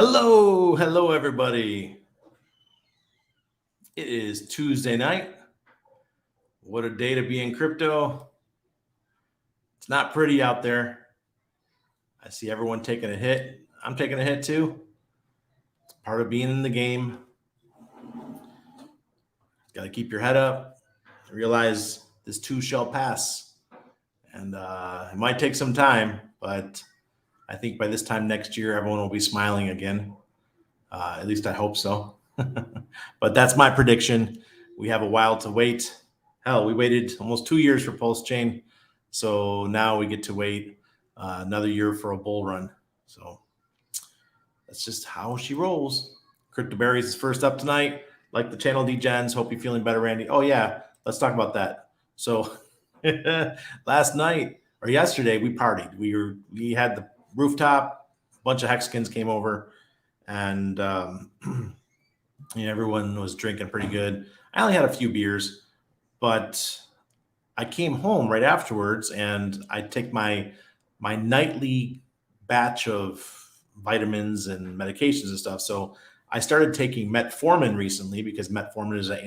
Hello, everybody. It is Tuesday night. What a day to be in crypto. It's not pretty out there. I see everyone taking a hit. I'm taking a hit too. It's part of being in the game. Got to keep your head up. Realize this too shall pass. And it might take some time, but I think by this time next year, everyone will be smiling again. At least I hope so. But that's my prediction. We have a while to wait. Hell, we waited almost 2 years for Pulsechain. So now we get to wait another year for a bull run. So that's just how she rolls. Crypto Berries is first up tonight. Like the channel degens. Hope you're feeling better, Randy. Oh, yeah. Let's talk about that. So last night or yesterday, we partied. We had the rooftop. A bunch of Hexicans came over. And everyone was drinking pretty good. I only had a few beers, but I came home right afterwards, and I take my nightly batch of vitamins and medications and stuff. So I started taking metformin recently because metformin is has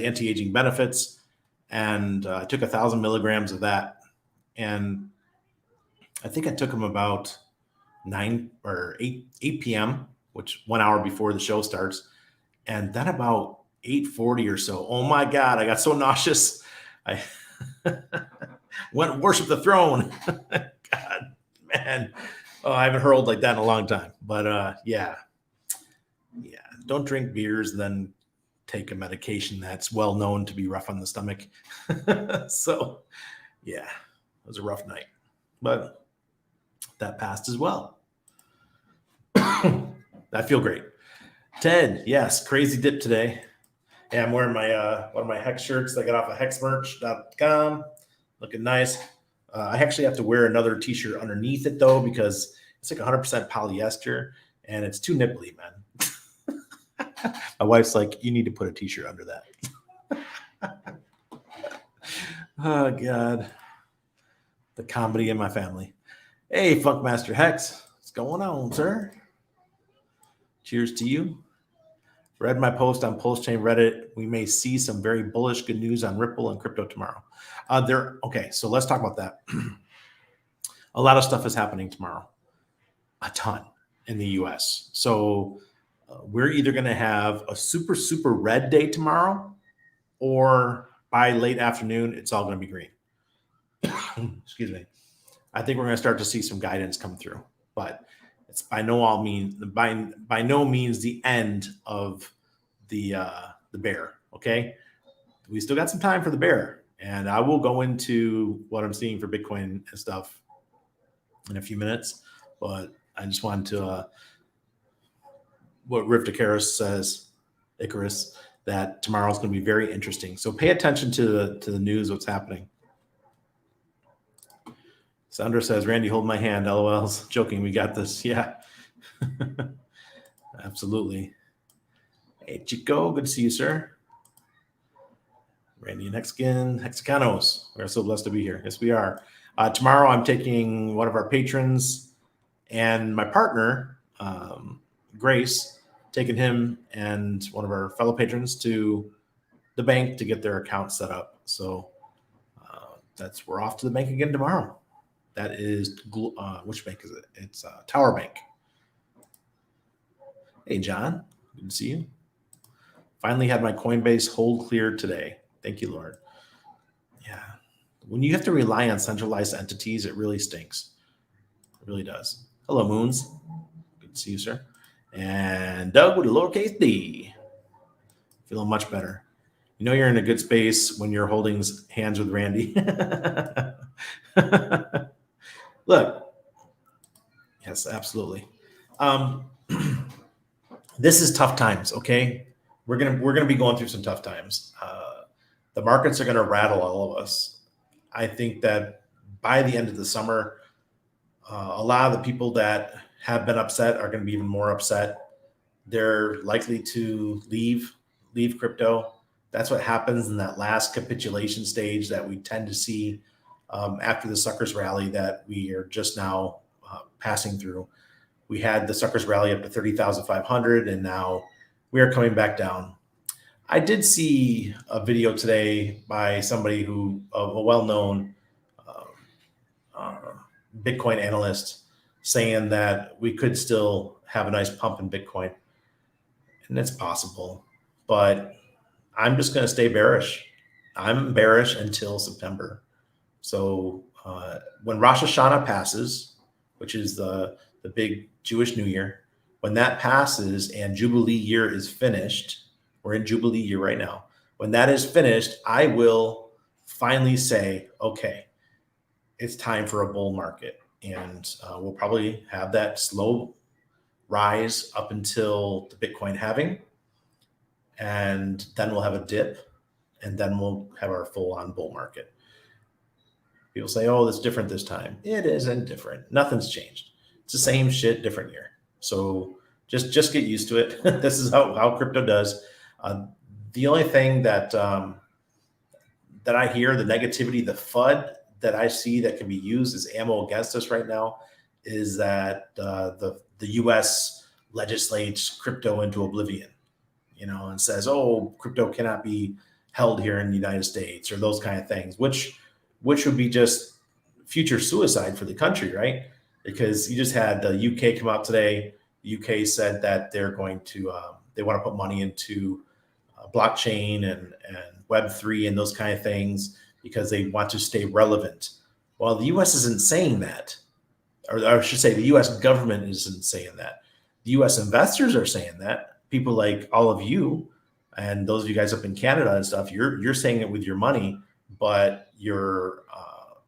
anti-aging benefits, and I took 1,000 milligrams of that, and I think I took them about 9 or 8 p.m., which 1 hour before the show starts. And then about 8:40 or so, oh my God, I got so nauseous. I went and worship the throne. God, man. Oh, I haven't hurled like that in a long time. But yeah. Don't drink beers, then take a medication that's well known to be rough on the stomach. So yeah, it was a rough night. But that passed as well. I feel great. Ted, yes, crazy dip today. Hey, I'm wearing my one of my Hex shirts that I got off of hexmerch.com. Looking nice. I actually have to wear another t-shirt underneath it though, because it's like 100% polyester and it's too nipply, man. My wife's like, you need to put a t-shirt under that. Oh God. The comedy in my family. Hey, Funkmaster Hex. What's going on, sir? Cheers to you. Read my post on Pulsechain Reddit. We may see some very bullish good news on Ripple and crypto tomorrow. Okay, so let's talk about that. A lot of stuff is happening tomorrow. A ton in the US. So we're either going to have a super, super red day tomorrow, or by late afternoon, it's all going to be green. Excuse me. I think we're going to start to see some guidance come through, but it's by no means the end of the bear. Okay, we still got some time for the bear, and I will go into what I'm seeing for Bitcoin and stuff in a few minutes. But I just wanted to what Rift Icarus says, that tomorrow's going to be very interesting. So pay attention to the news, what's happening. Sandra says, Randy, hold my hand. LOLs. Joking. We got this. Yeah. Absolutely. Hey, Chico. Good to see you, sir. Randy and Hexicanos. We're so blessed to be here. Yes, we are. Tomorrow, I'm taking one of our patrons and my partner, Grace, taking him and one of our fellow patrons to the bank to get their account set up. So we're off to the bank again tomorrow. That is, which bank is it? It's Tower Bank. Hey, John. Good to see you. Finally had my Coinbase hold cleared today. Thank you, Lord. Yeah. When you have to rely on centralized entities, it really stinks. It really does. Hello, Moons. Good to see you, sir. And Doug with a lowercase d. Feeling much better. You know you're in a good space when you're holding hands with Randy. Look, yes, absolutely. This is tough times. Okay, we're gonna be going through some tough times. The markets are gonna rattle all of us. I think that by the end of the summer, a lot of the people that have been upset are going to be even more upset. They're likely to leave crypto. That's what happens in that last capitulation stage that we tend to see after the suckers rally that we are just now passing through. We had the suckers rally up to 30,500, and now we are coming back down. I did see a video today by somebody who, a well-known Bitcoin analyst, saying that we could still have a nice pump in Bitcoin. And it's possible, but I'm just going to stay bearish. I'm bearish until September. So when Rosh Hashanah passes, which is the big Jewish New Year, when that passes and Jubilee year is finished, we're in Jubilee year right now. When that is finished, I will finally say, okay, it's time for a bull market. And we'll probably have that slow rise up until the Bitcoin halving. And then we'll have a dip. And then we'll have our full-on bull market. People say, oh, it's different this time. It isn't different. Nothing's changed. It's the same shit, different year. So just get used to it. This is how crypto does. The only thing that that I hear, the negativity, the FUD that I see that can be used as ammo against us right now is that the U.S. legislates crypto into oblivion, and says, oh, crypto cannot be held here in the United States, or those kind of things, which would be just future suicide for the country, right? Because you just had the UK come out today. The UK said that they're going to, they want to put money into blockchain and Web3 and those kind of things because they want to stay relevant. Well, the US isn't saying that, or I should say the US government isn't saying that. The US investors are saying that. People like all of you and those of you guys up in Canada and stuff, you're saying it with your money, but your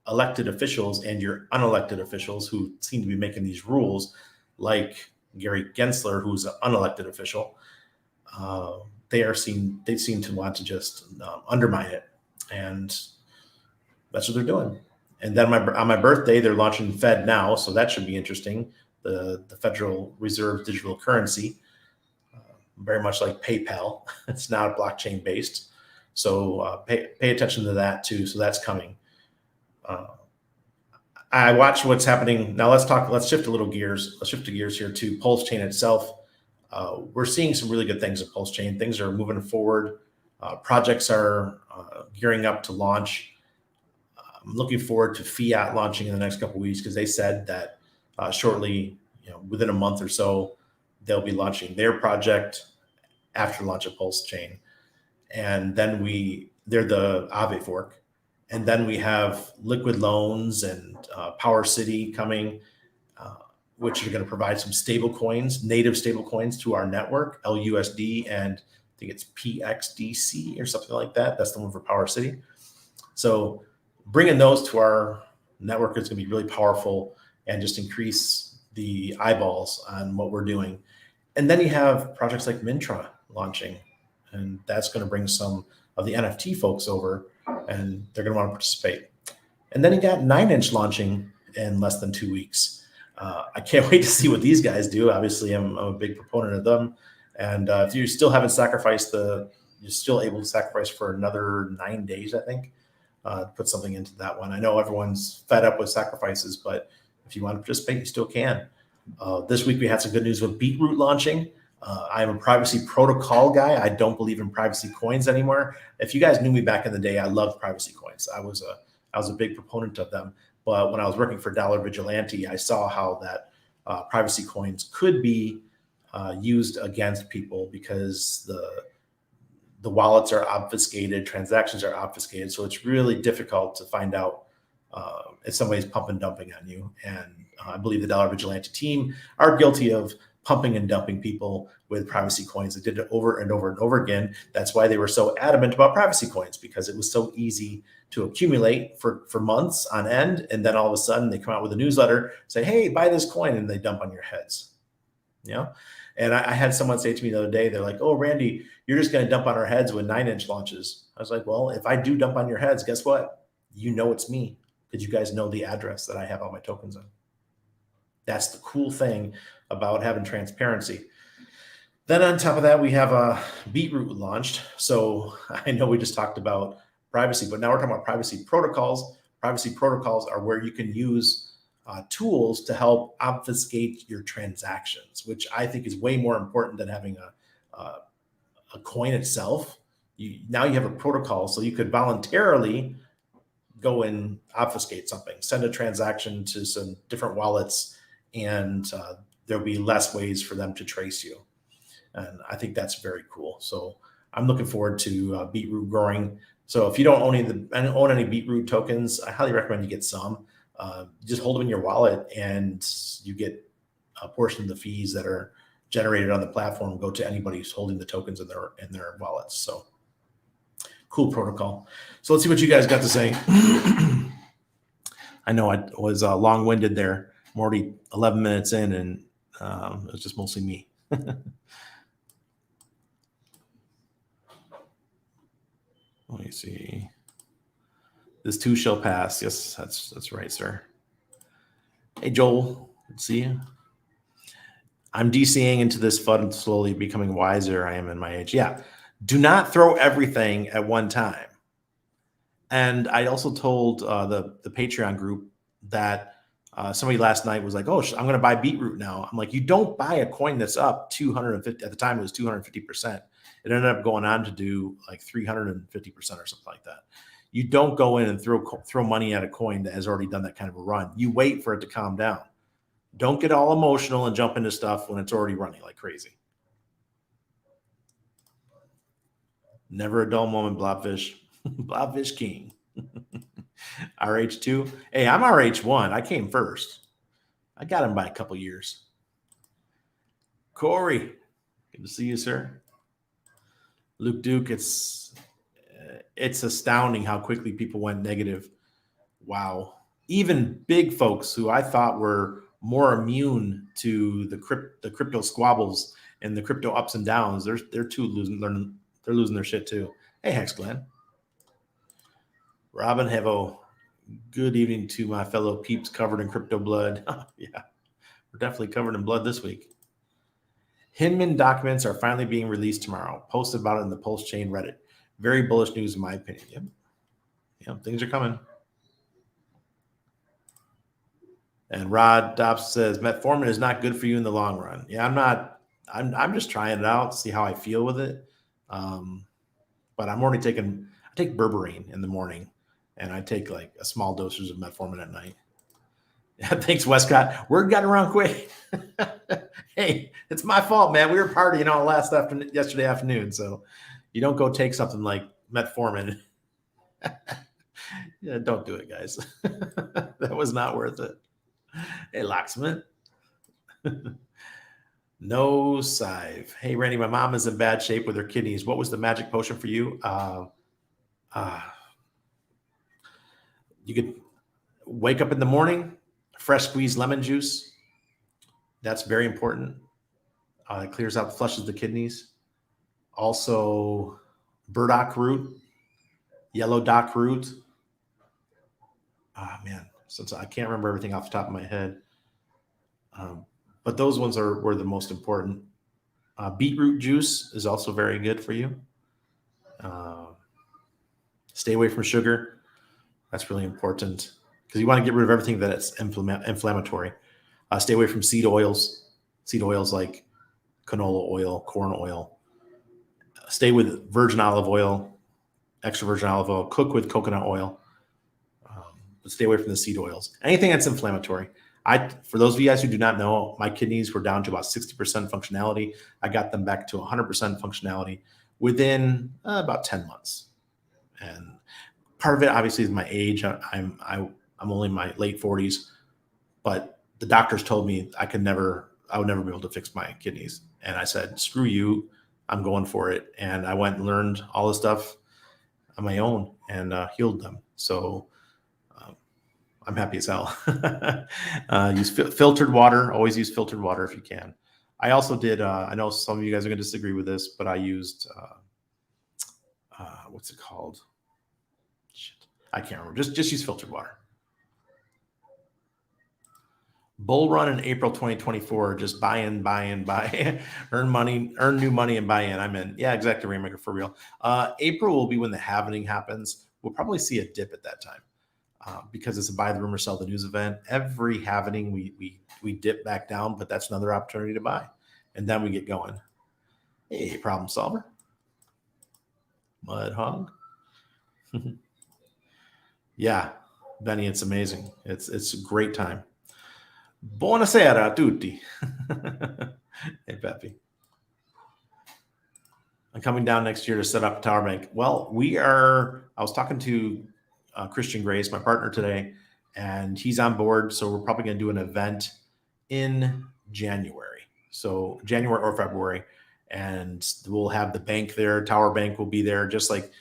elected officials and your unelected officials who seem to be making these rules, like Gary Gensler, who's an unelected official, they seem to want to just undermine it, and that's what they're doing. And then on my birthday, they're launching Fed Now, so that should be interesting. The Federal Reserve digital currency, very much like PayPal. It's not blockchain based, so pay attention to that too. So that's coming. I watch what's happening now. Let's shift a little gears. Let's shift the gears here to Pulsechain itself. We're seeing some really good things at Pulsechain. Things are moving forward. Projects are gearing up to launch. I'm looking forward to Fiat launching in the next couple of weeks because they said that shortly, within a month or so, they'll be launching their project after launch of Pulsechain. And then they're the Aave fork. And then we have Liquid Loans and Power City coming, which are going to provide some stable coins, native stable coins to our network, LUSD, and I think it's PXDC or something like that. That's the one for Power City. So bringing those to our network is going to be really powerful and just increase the eyeballs on what we're doing. And then you have projects like Mintra launching, and that's going to bring some of the NFT folks over, and they're going to want to participate. And then you got 9inch launching in less than 2 weeks. I can't wait to see what these guys do. Obviously, I'm a big proponent of them. And if you still haven't sacrificed you're still able to sacrifice for another 9 days, I think. Put something into that one. I know everyone's fed up with sacrifices, but if you want to participate, you still can. This week we had some good news with Beetroot launching. I'm a privacy protocol guy. I don't believe in privacy coins anymore. If you guys knew me back in the day, I loved privacy coins. I was a big proponent of them. But when I was working for Dollar Vigilante, I saw how that privacy coins could be used against people because the wallets are obfuscated, transactions are obfuscated. So it's really difficult to find out if somebody's pump and dumping on you. And I believe the Dollar Vigilante team are guilty of pumping and dumping people with privacy coins. They did it over and over and over again. That's why they were so adamant about privacy coins, because it was so easy to accumulate for months on end. And then all of a sudden they come out with a newsletter, say, hey, buy this coin, and they dump on your heads. And I had someone say to me the other day, they're like, oh, Randy, you're just going to dump on our heads when 9inch launches. I was like, well, if I do dump on your heads, guess what? It's me, because you guys know the address that I have all my tokens on. That's the cool thing about having transparency. Then on top of that, we have a Beetroot launched. So I know we just talked about privacy, but now we're talking about privacy protocols. Privacy protocols are where you can use tools to help obfuscate your transactions, which I think is way more important than having a coin itself. Now you have a protocol, so you could voluntarily go and obfuscate something, send a transaction to some different wallets, and there'll be less ways for them to trace you. And I think that's very cool. So I'm looking forward to Beetroot growing. So if you don't own any Beetroot tokens, I highly recommend you get some. Just hold them in your wallet, and you get a portion of the fees that are generated on the platform go to anybody who's holding the tokens in their wallets. So cool protocol. So let's see what you guys got to say. I know I was long-winded there. I'm already 11 minutes in, and it was just mostly me. Let me see. This too shall pass. Yes, that's right, sir. Hey, Joel. Good to see you. I'm DCing into this fund, slowly becoming wiser. I am in my age. Yeah. Do not throw everything at one time. And I also told the Patreon group that somebody last night was like, "Oh, I'm going to buy Beetroot now." I'm like, "You don't buy a coin that's up 250. At the time, it was 250%. It ended up going on to do like 350% or something like that. You don't go in and throw money at a coin that has already done that kind of a run. You wait for it to calm down. Don't get all emotional and jump into stuff when it's already running like crazy." Never a dull moment, Blobfish. Blobfish King. RH2. Hey, I'm RH1. I came first. I got him by a couple years. Corey, good to see you, sir. Luke Duke, it's astounding how quickly people went negative. Wow. Even big folks who I thought were more immune to the crypto squabbles and the crypto ups and downs, they're losing their shit too. Hey, Hex Glenn. Robin Hevo. Good evening to my fellow peeps covered in crypto blood. Yeah, we're definitely covered in blood this week. Hinman documents are finally being released tomorrow. Posted about it in the Pulsechain Reddit. Very bullish news in my opinion. Yep, things are coming. And Rod Dobbs says metformin is not good for you in the long run. Yeah, I'm just trying it out, see how I feel with it. But I'm already I take berberine in the morning, and I take like a small dosage of metformin at night. Yeah, thanks, Westcott. Word got around quick. Hey, it's my fault, man. We were partying all yesterday afternoon, so you don't go take something like metformin. Yeah, don't do it, guys. That was not worth it. Hey, Locksmith. No Sive. Hey, Randy, my mom is in bad shape with her kidneys. What was the magic potion for you? You could wake up in the morning, fresh squeezed lemon juice. That's very important. It clears out, flushes the kidneys. Also, burdock root, yellow dock root. Man, since I can't remember everything off the top of my head. But those ones were the most important. Beetroot juice is also very good for you. Stay away from sugar. That's really important because you want to get rid of everything that's inflammatory. Stay away from seed oils. Seed oils like canola oil, corn oil. Stay with virgin olive oil, extra virgin olive oil. Cook with coconut oil. But stay away from the seed oils. Anything that's inflammatory. For those of you guys who do not know, my kidneys were down to about 60% functionality. I got them back to 100% functionality within about 10 months. And part of it, obviously, is my age. I'm only in my late 40s, but the doctors told me I would never be able to fix my kidneys. And I said, screw you, I'm going for it. And I went and learned all this stuff on my own and healed them. So I'm happy as hell. Use filtered water. Always use filtered water if you can. I also did, I know some of you guys are going to disagree with this, but I used, what's it called? Shit. I can't remember. Just use filtered water. Bull run in April 2024. Just buy in, earn new money and buy in. I'm in. Yeah, exactly, Rainmaker, for real. April will be when the halving happens. We'll probably see a dip at that time. because it's a buy the rumor, sell the news event. Every halvening we dip back down, but that's another opportunity to buy. And then we get going. Hey, problem solver. Mud hog. Yeah, Benny, it's amazing. It's a great time. Buonasera a tutti. Hey, Peppy. I'm coming down next year to set up a tower bank. Well, I was talking to Christian Grace, my partner today, and he's on board. So we're probably going to do an event in January. So January or February. And we'll have the bank there. Tower Bank will be there, just like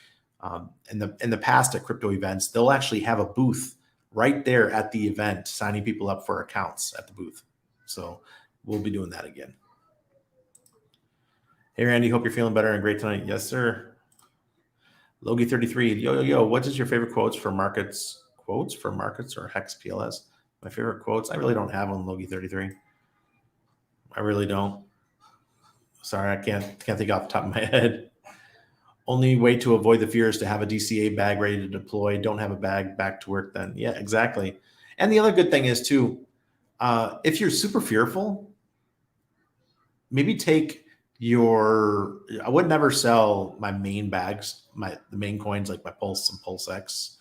in the past at crypto events. They'll actually have a booth right there at the event, signing people up for accounts at the booth. So we'll be doing that again. Hey, Randy, hope you're feeling better and great tonight. Yes, sir. Logie33, yo, what is your favorite quotes for markets? Quotes for markets or Hex PLS? My favorite quotes? I really don't have one, Logie33. I really don't. Sorry, I can't think off the top of my head. Only way to avoid the fear is to have a DCA bag ready to deploy. Don't have a bag, back to work then. Yeah, exactly. And the other good thing is too, if you're super fearful, maybe take I would never sell my main bags, the main coins like my Pulse and PulseX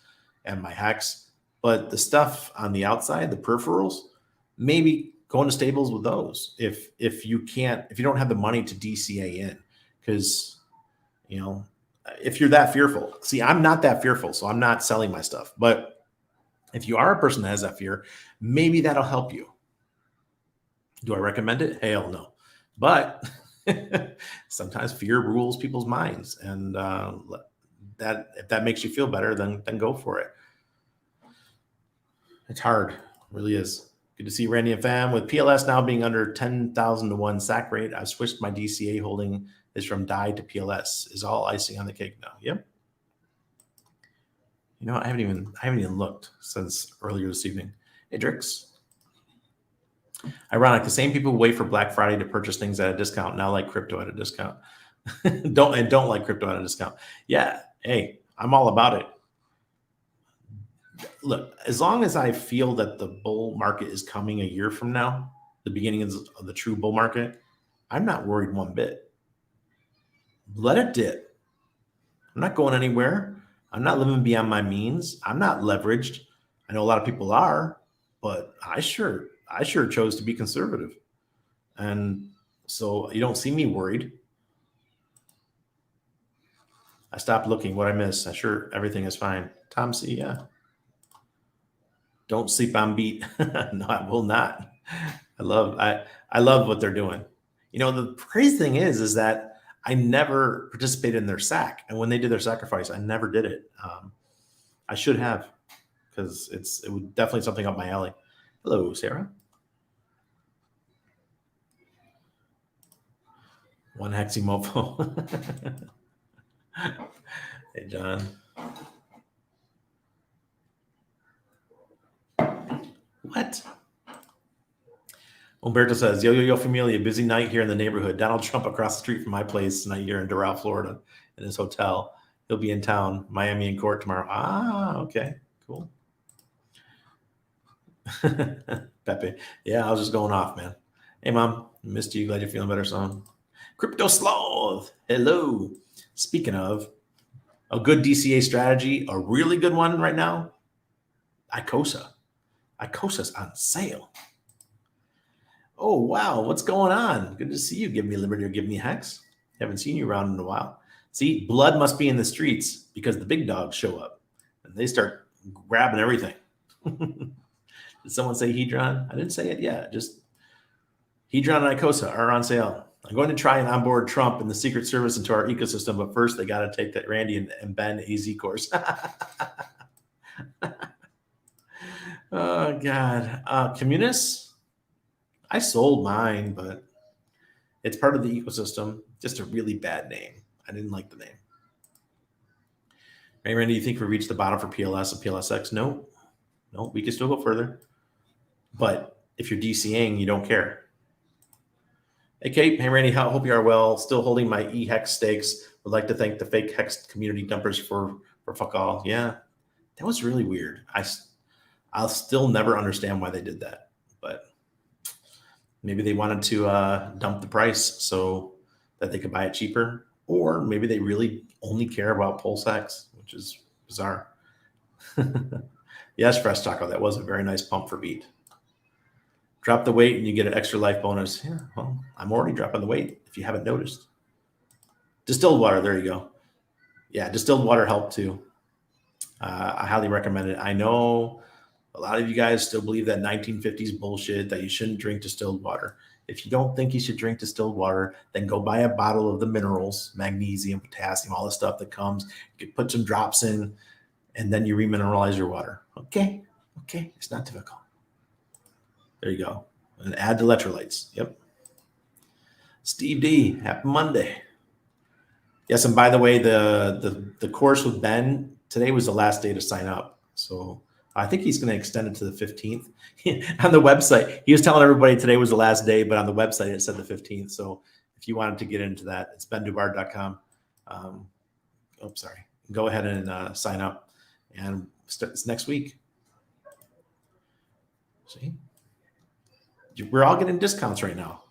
and my Hex, but the stuff on the outside, the peripherals, maybe go into stables with those if you don't have the money to DCA in, because if you're that fearful. See, I'm not that fearful, so I'm not selling my stuff. But if you are a person that has that fear, maybe that'll help you. Do I recommend it? Hell no. But sometimes fear rules people's minds, and if that makes you feel better, then go for it. It's hard, it really is. Good to see Randy and fam. With PLS now being under 10,000 to 1 sack rate, I've switched my DCA holding is from DAI to PLS. Is all icing on the cake now. Yep. I haven't even looked since earlier this evening. Hey, Drix. Ironic, the same people who wait for Black Friday to purchase things at a discount now like crypto at a discount. don't like crypto at a discount. Yeah, hey, I'm all about it. Look, as long as I feel that the bull market is coming a year from now, the beginning of the true bull market, I'm not worried one bit. Let it dip. I'm not going anywhere. I'm not living beyond my means. I'm not leveraged. I know a lot of people are, but I sure chose to be conservative. And so you don't see me worried. I stopped looking. What I miss? Everything is fine. Tom C, yeah. Don't sleep on beat. No, I will not. I love what they're doing. The crazy thing is that I never participated in their sack. And when they did their sacrifice, I never did it. I should have, because it was definitely something up my alley. Hello, Sarah. One Hexy mofo. Hey, John. What? Umberto says, yo, familia, busy night here in the neighborhood. Donald Trump across the street from my place tonight here in Doral, Florida, in his hotel. He'll be in town, Miami in court tomorrow. Ah, okay, cool. Pepe, yeah, I was just going off, man. Hey, Mom, missed you. Glad you're feeling better, son. Crypto Sloth, hello. Speaking of a good DCA strategy, a really good one right now, Icosa. Icosa's on sale. Oh, wow. What's going on? Good to see you. Give me Liberty or give me Hex. Haven't seen you around in a while. See, blood must be in the streets because the big dogs show up and they start grabbing everything. Did someone say Hedron? I didn't say it yet. Just Hedron and Icosa are on sale. I'm going to try and onboard Trump and the Secret Service into our ecosystem, but first they got to take that Randy and Ben AZ course. Oh, God. Communists? I sold mine, but it's part of the ecosystem. Just a really bad name. I didn't like the name. Hey, Randy, you think we reached the bottom for PLS and PLSX? No, we can still go further. But if you're DCAing, you don't care. Hey, Kate. Hey, Randy, hope you are well. Still holding my eHex stakes. Would like to thank the fake Hex community dumpers for fuck all. Yeah, that was really weird. I'll still never understand why they did that, but maybe they wanted to dump the price so that they could buy it cheaper, or maybe they really only care about Pulsex, which is bizarre. Yes, Fresh Taco, that was a very nice pump for beat. Drop the weight and you get an extra life bonus. Yeah, well, I'm already dropping the weight if you haven't noticed. Distilled water, there you go. Yeah, distilled water helped too. I highly recommend it. I know a lot of you guys still believe that 1950s bullshit that you shouldn't drink distilled water. If you don't think you should drink distilled water, then go buy a bottle of the minerals, magnesium, potassium, all the stuff that comes. You can put some drops in, and then you remineralize your water. Okay, it's not difficult. There you go. And add the electrolytes. Yep. Steve D, happy Monday. Yes, and by the way, the course with Ben, today was the last day to sign up. So I think he's going to extend it to the 15th. On the website, he was telling everybody today was the last day, but on the website it said the 15th. So if you wanted to get into that, it's bendubard.com. Sorry. Go ahead and sign up. And it's next week. See? We're all getting discounts right now.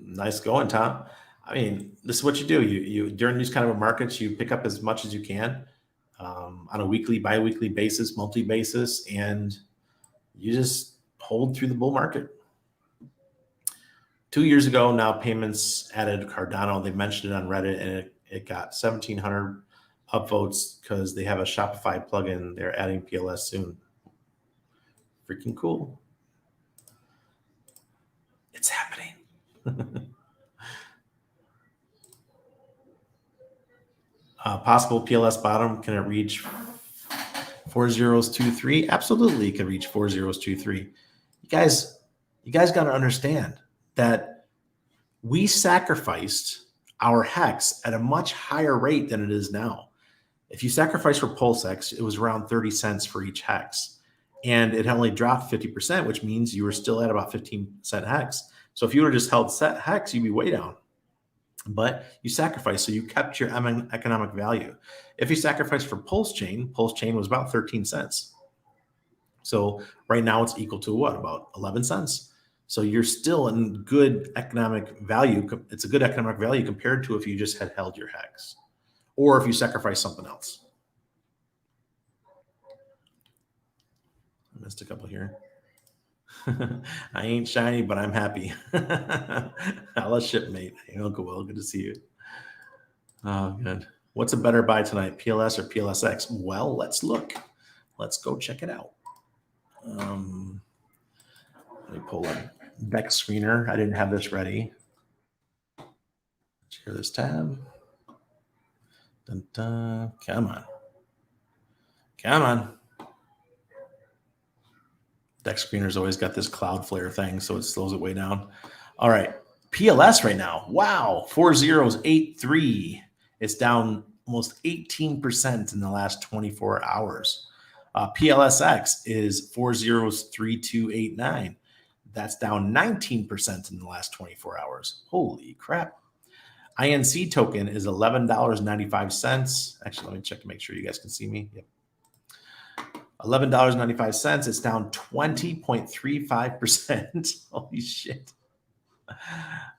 Nice going, Tom. I mean, this is what you do. You during these kind of markets, you pick up as much as you can on a weekly, bi-weekly basis, monthly basis, and you just hold through the bull market. 2 years ago, now payments added Cardano. They mentioned it on Reddit, and it got 1,700 upvotes because they have a Shopify plugin. They're adding PLS soon. Freaking cool. It's happening. Possible PLS bottom, can it reach 4023? Absolutely, it can reach 4023. You guys got to understand that we sacrificed our hex at a much higher rate than it is now. If you sacrifice for Pulsex, it was around 30 cents for each hex, and it only dropped 50%, which means you were still at about 15% hex. So if you would have just held set hex, you'd be way down. But you sacrificed, so you kept your economic value. If you sacrificed for Pulsechain was about 13 cents. So right now it's equal to what? About 11 cents. So you're still in good economic value. It's a good economic value compared to if you just had held your hex or if you sacrifice something else. I missed a couple here. I ain't shiny, but I'm happy. Hello, shipmate. Hey, Uncle Will, good to see you. Oh, good. What's a better buy tonight, PLS or PLSX? Well, let's look. Let's go check it out. Let me pull a deck screener. I didn't have this ready. Share this tab. Dun, dun. Come on. Come on. Deck screener's always got this Cloudflare thing, so it slows it way down. All right. PLS right now. Wow. 4083. It's down almost 18% in the last 24 hours. PLSX is 403289. That's down 19% in the last 24 hours. Holy crap. INC token is $11.95. Actually, let me check to make sure you guys can see me. Yep. $11.95. It's down 20.35%. Holy shit.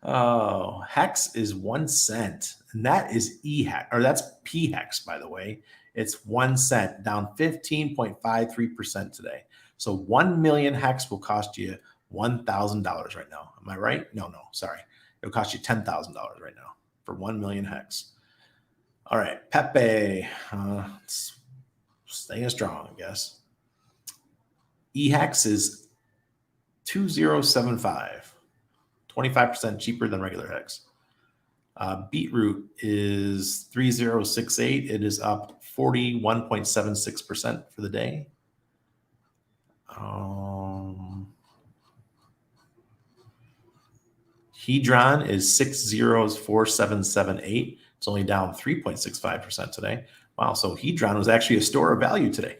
Oh, hex is 1 cent. And that is hex, or that's p-hex, by the way. It's 1 cent, down 15.53% today. So 1 million hex will cost you $1,000 right now. Am I right? No, sorry. It'll cost you $10,000 right now for 1 million hex. All right, Pepe. It's staying strong, I guess. EHEX is 2075, 25% cheaper than regular hex. Beetroot is 3068. It is up 41.76% for the day. Hedron is 604778. It's only down 3.65% today. Wow, so Hedron was actually a store of value today.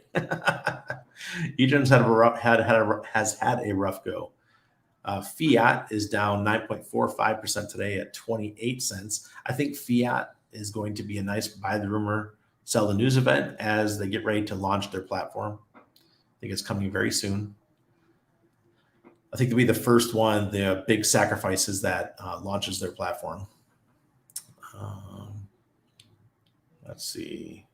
Hedron's has had a rough go. Fiat is down 9.45% today at 28 cents. I think Fiat is going to be a nice buy the rumor sell the news event as they get ready to launch their platform. I think it's coming very soon. I think they'll be the first one, the big sacrifices that launches their platform. Let's see.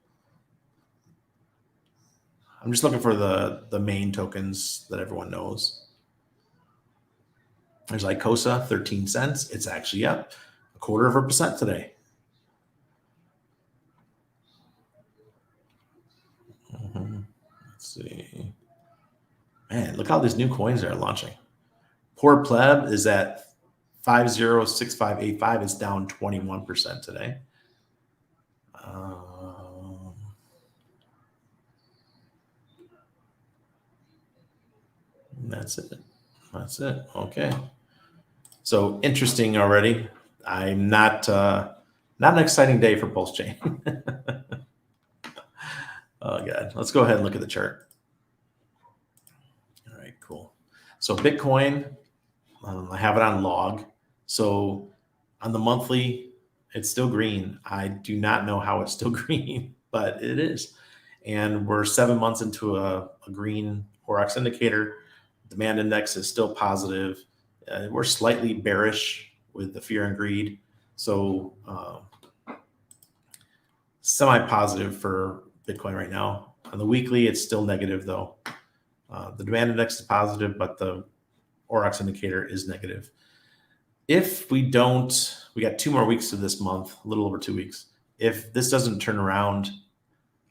I'm just looking for the main tokens that everyone knows. There's Icosa, 13 cents. It's actually up 0.25% today. Let's see. Man, look how these new coins are launching. Poor Pleb is at 506585. It's down 21% today. That's it. That's it. Okay. So interesting already. I'm not an exciting day for Pulsechain. Oh God. Let's go ahead and look at the chart. All right, cool. So Bitcoin, I have it on log. So on the monthly, it's still green. I do not know how it's still green, but it is. And we're 7 months into a green Forex indicator. Demand index is still positive. We're slightly bearish with the fear and greed. So semi-positive for Bitcoin right now. On the weekly, it's still negative though. The demand index is positive, but the Forex indicator is negative. If we don't, we got 2 more weeks of this month, a little over 2 weeks. If this doesn't turn around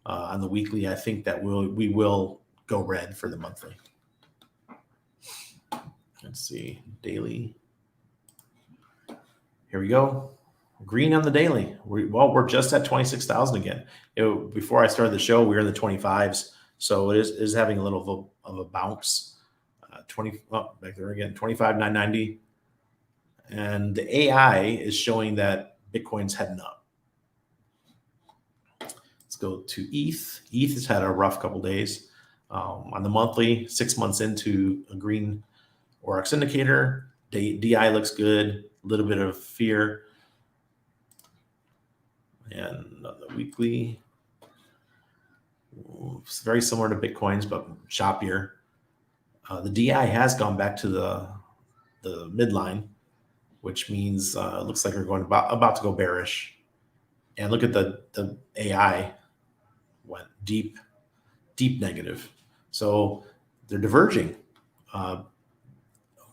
on the weekly, I think that we will go red for the monthly. Let's see, daily. Here we go. Green on the daily. We're just at 26,000 again. Before I started the show, we were in the 25s. So it is having a little of a bounce. Back there again, 25,990. And the AI is showing that Bitcoin's heading up. Let's go to ETH. ETH has had a rough couple days. On the monthly, 6 months into a green Forex indicator. DI looks good. A little bit of fear. And on the weekly, it's very similar to Bitcoin's, but choppier. The DI has gone back to the midline, which means it looks like we're going about to go bearish. And look at the AI went deep negative. So they're diverging.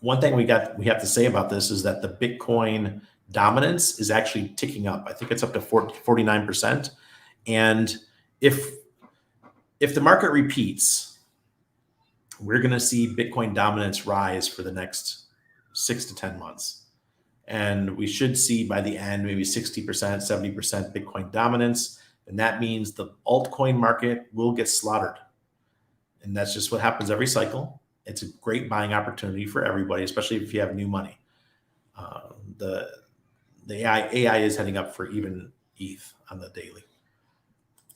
One thing we have to say about this is that the Bitcoin dominance is actually ticking up. I think it's up to 49%. And if the market repeats, we're going to see Bitcoin dominance rise for the next 6 to 10 months. And we should see by the end, maybe 60%, 70% Bitcoin dominance. And that means the altcoin market will get slaughtered. And that's just what happens every cycle. It's a great buying opportunity for everybody, especially if you have new money. The AI is heading up for even ETH on the daily.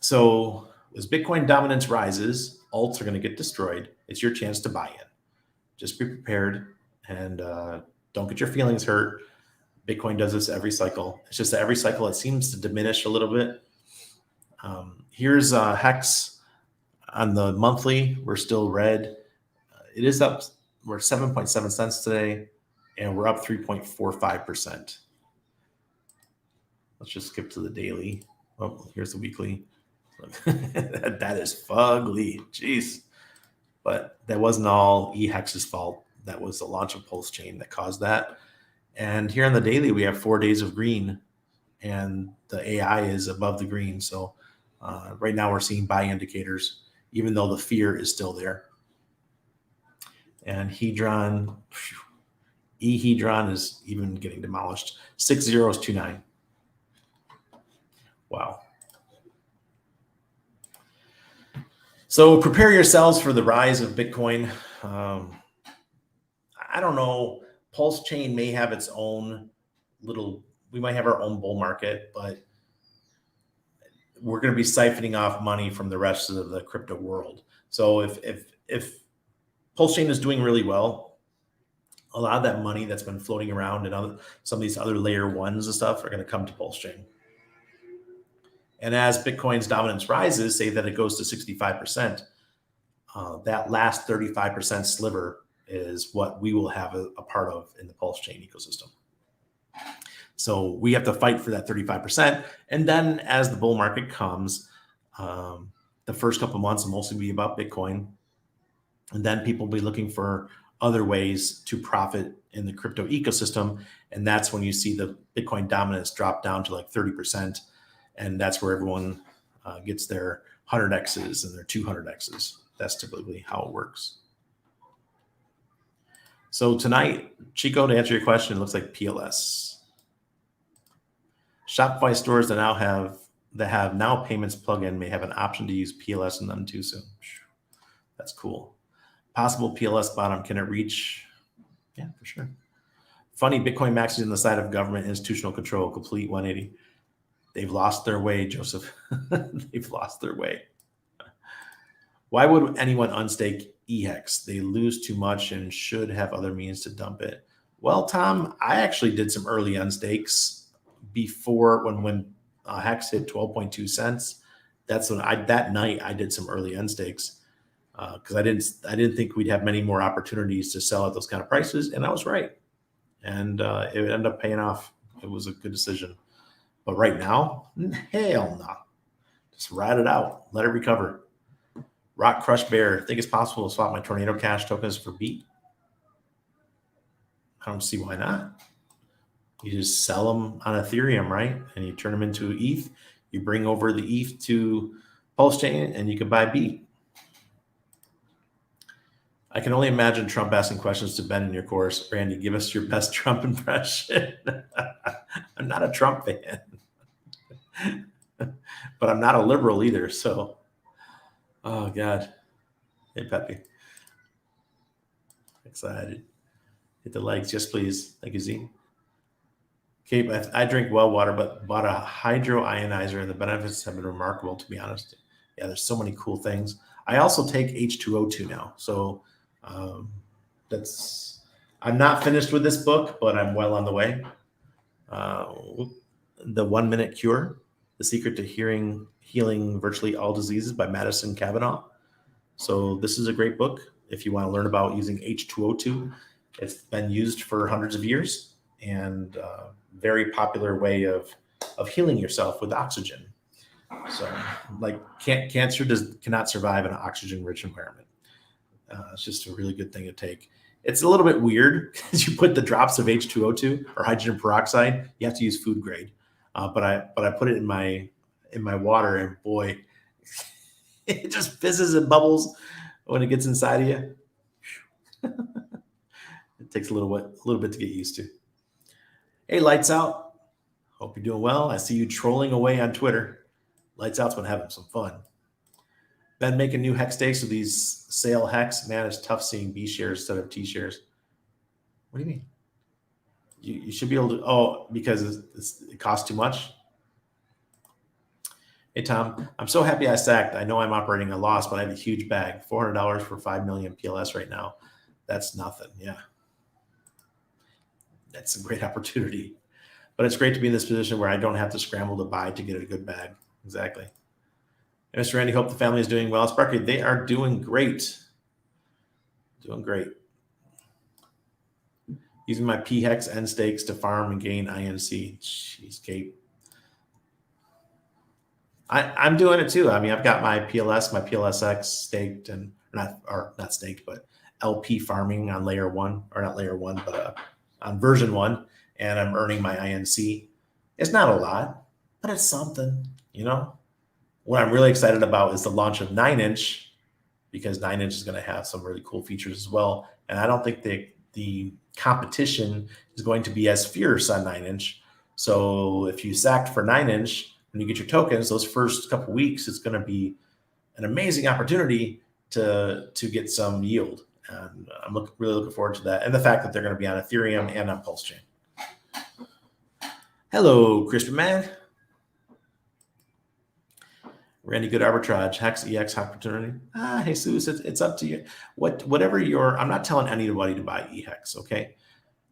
So as Bitcoin dominance rises, alts are going to get destroyed. It's your chance to buy in. Just be prepared and don't get your feelings hurt. Bitcoin does this every cycle. It's just that every cycle it seems to diminish a little bit. Here's Hex on the monthly. We're still red. It is up. We're 7.7 cents today, and we're up 3.45%. Let's just skip to the daily. Oh, here's the weekly. That is fugly. Jeez. But that wasn't all eHex's fault. That was the launch of Pulsechain that caused that. And here on the daily, we have 4 days of green, and the AI is above the green. So right now we're seeing buy indicators, even though the fear is still there. And Hedron, eHedron is even getting demolished. 6029. Wow. So prepare yourselves for the rise of Bitcoin. I don't know. Pulsechain may have its own we might have our own bull market, but we're going to be siphoning off money from the rest of the crypto world. So if Pulsechain is doing really well, a lot of that money that's been floating around and some of these other layer ones and stuff are going to come to Pulsechain. And as Bitcoin's dominance rises, say that it goes to 65%, that last 35% sliver is what we will have a part of in the Pulsechain ecosystem. So we have to fight for that 35%. And then as the bull market comes, the first couple of months will mostly be about Bitcoin. And then people will be looking for other ways to profit in the crypto ecosystem. And that's when you see the Bitcoin dominance drop down to like 30%. And that's where everyone gets their 100Xs and their 200Xs. That's typically how it works. So tonight, Chico, to answer your question, it looks like PLS. Shopify stores that have now payments plugin may have an option to use PLS and none too soon. That's cool. Possible PLS bottom, can it reach? Yeah, for sure. Funny, Bitcoin maxes on the side of government institutional control, complete 180. They've lost their way, Joseph. They've lost their way. Why would anyone unstake EHEX? They lose too much and should have other means to dump it. Well, Tom, I actually did some early unstakes before when Hex hit 12.2 cents. That's when that night I did some early unstakes because I didn't think we'd have many more opportunities to sell at those kind of prices, and I was right. And it ended up paying off. It was a good decision. But right now, hell no. Just ride it out. Let it recover. Rock Crush Bear. Think it's possible to swap my Tornado Cash tokens for BEAT? I don't see why not. You just sell them on Ethereum, right? And you turn them into ETH. You bring over the ETH to Pulsechain, and you can buy BEAT. I can only imagine Trump asking questions to Ben in your course. Randy, give us your best Trump impression. I'm not a Trump fan, but I'm not a liberal either. So, oh God. Hey, Pepe. Excited. Hit the likes. Yes, please. Thank you, Z. Okay, I drink well water, but bought a hydro ionizer, and the benefits have been remarkable, to be honest. Yeah, there's so many cool things. I also take H2O2 now. So I'm not finished with this book, but I'm well on the way. The 1 Minute Cure, The Secret to Healing Virtually All Diseases by Madison Cavanaugh. So this is a great book if you want to learn about using H2O2. It's been used for hundreds of years and very popular way of healing yourself with oxygen. So like cancer cannot survive in an oxygen-rich environment. It's just a really good thing to take. It's a little bit weird because you put the drops of H2O2 or hydrogen peroxide. You have to use food grade, but I put it in my water, and boy, it just fizzes and bubbles when it gets inside of you. It takes a little bit to get used to. Hey, Lights Out. Hope you're doing well. I see you trolling away on Twitter. Lights Out's been having some fun. Been making new hex stakes with these sale hex. Man, it's tough seeing B shares instead of T shares. What do you mean? You should be able to, because it costs too much? Hey, Tom, I'm so happy I stacked. I know I'm operating a loss, but I have a huge bag, $400 for 5 million PLS right now. That's nothing. Yeah. That's a great opportunity. But it's great to be in this position where I don't have to scramble to buy to get a good bag. Exactly. Hey, Mr. Randy, hope the family is doing well. Sparky, they are doing great. Doing great. Using my P-Hex end stakes to farm and gain INC. Jeez, Kate. I'm doing it too. I mean, I've got my PLSX staked and not staked, but LP farming on layer 1, or not layer 1, but on version 1, and I'm earning my INC. It's not a lot, but it's something, you know. What I'm really excited about is the launch of 9-inch, because 9-inch is going to have some really cool features as well. And I don't think the competition is going to be as fierce on 9-inch. So if you sacked for 9-inch, when you get your tokens, those first couple weeks, it's going to be an amazing opportunity to get some yield. And I'm really looking forward to that. And the fact that they're going to be on Ethereum and on Pulsechain. Hello, Crispy Man. Randy, good arbitrage. Hex EX opportunity. Jesus, it's up to you. Whatever I'm not telling anybody to buy EHEX, okay?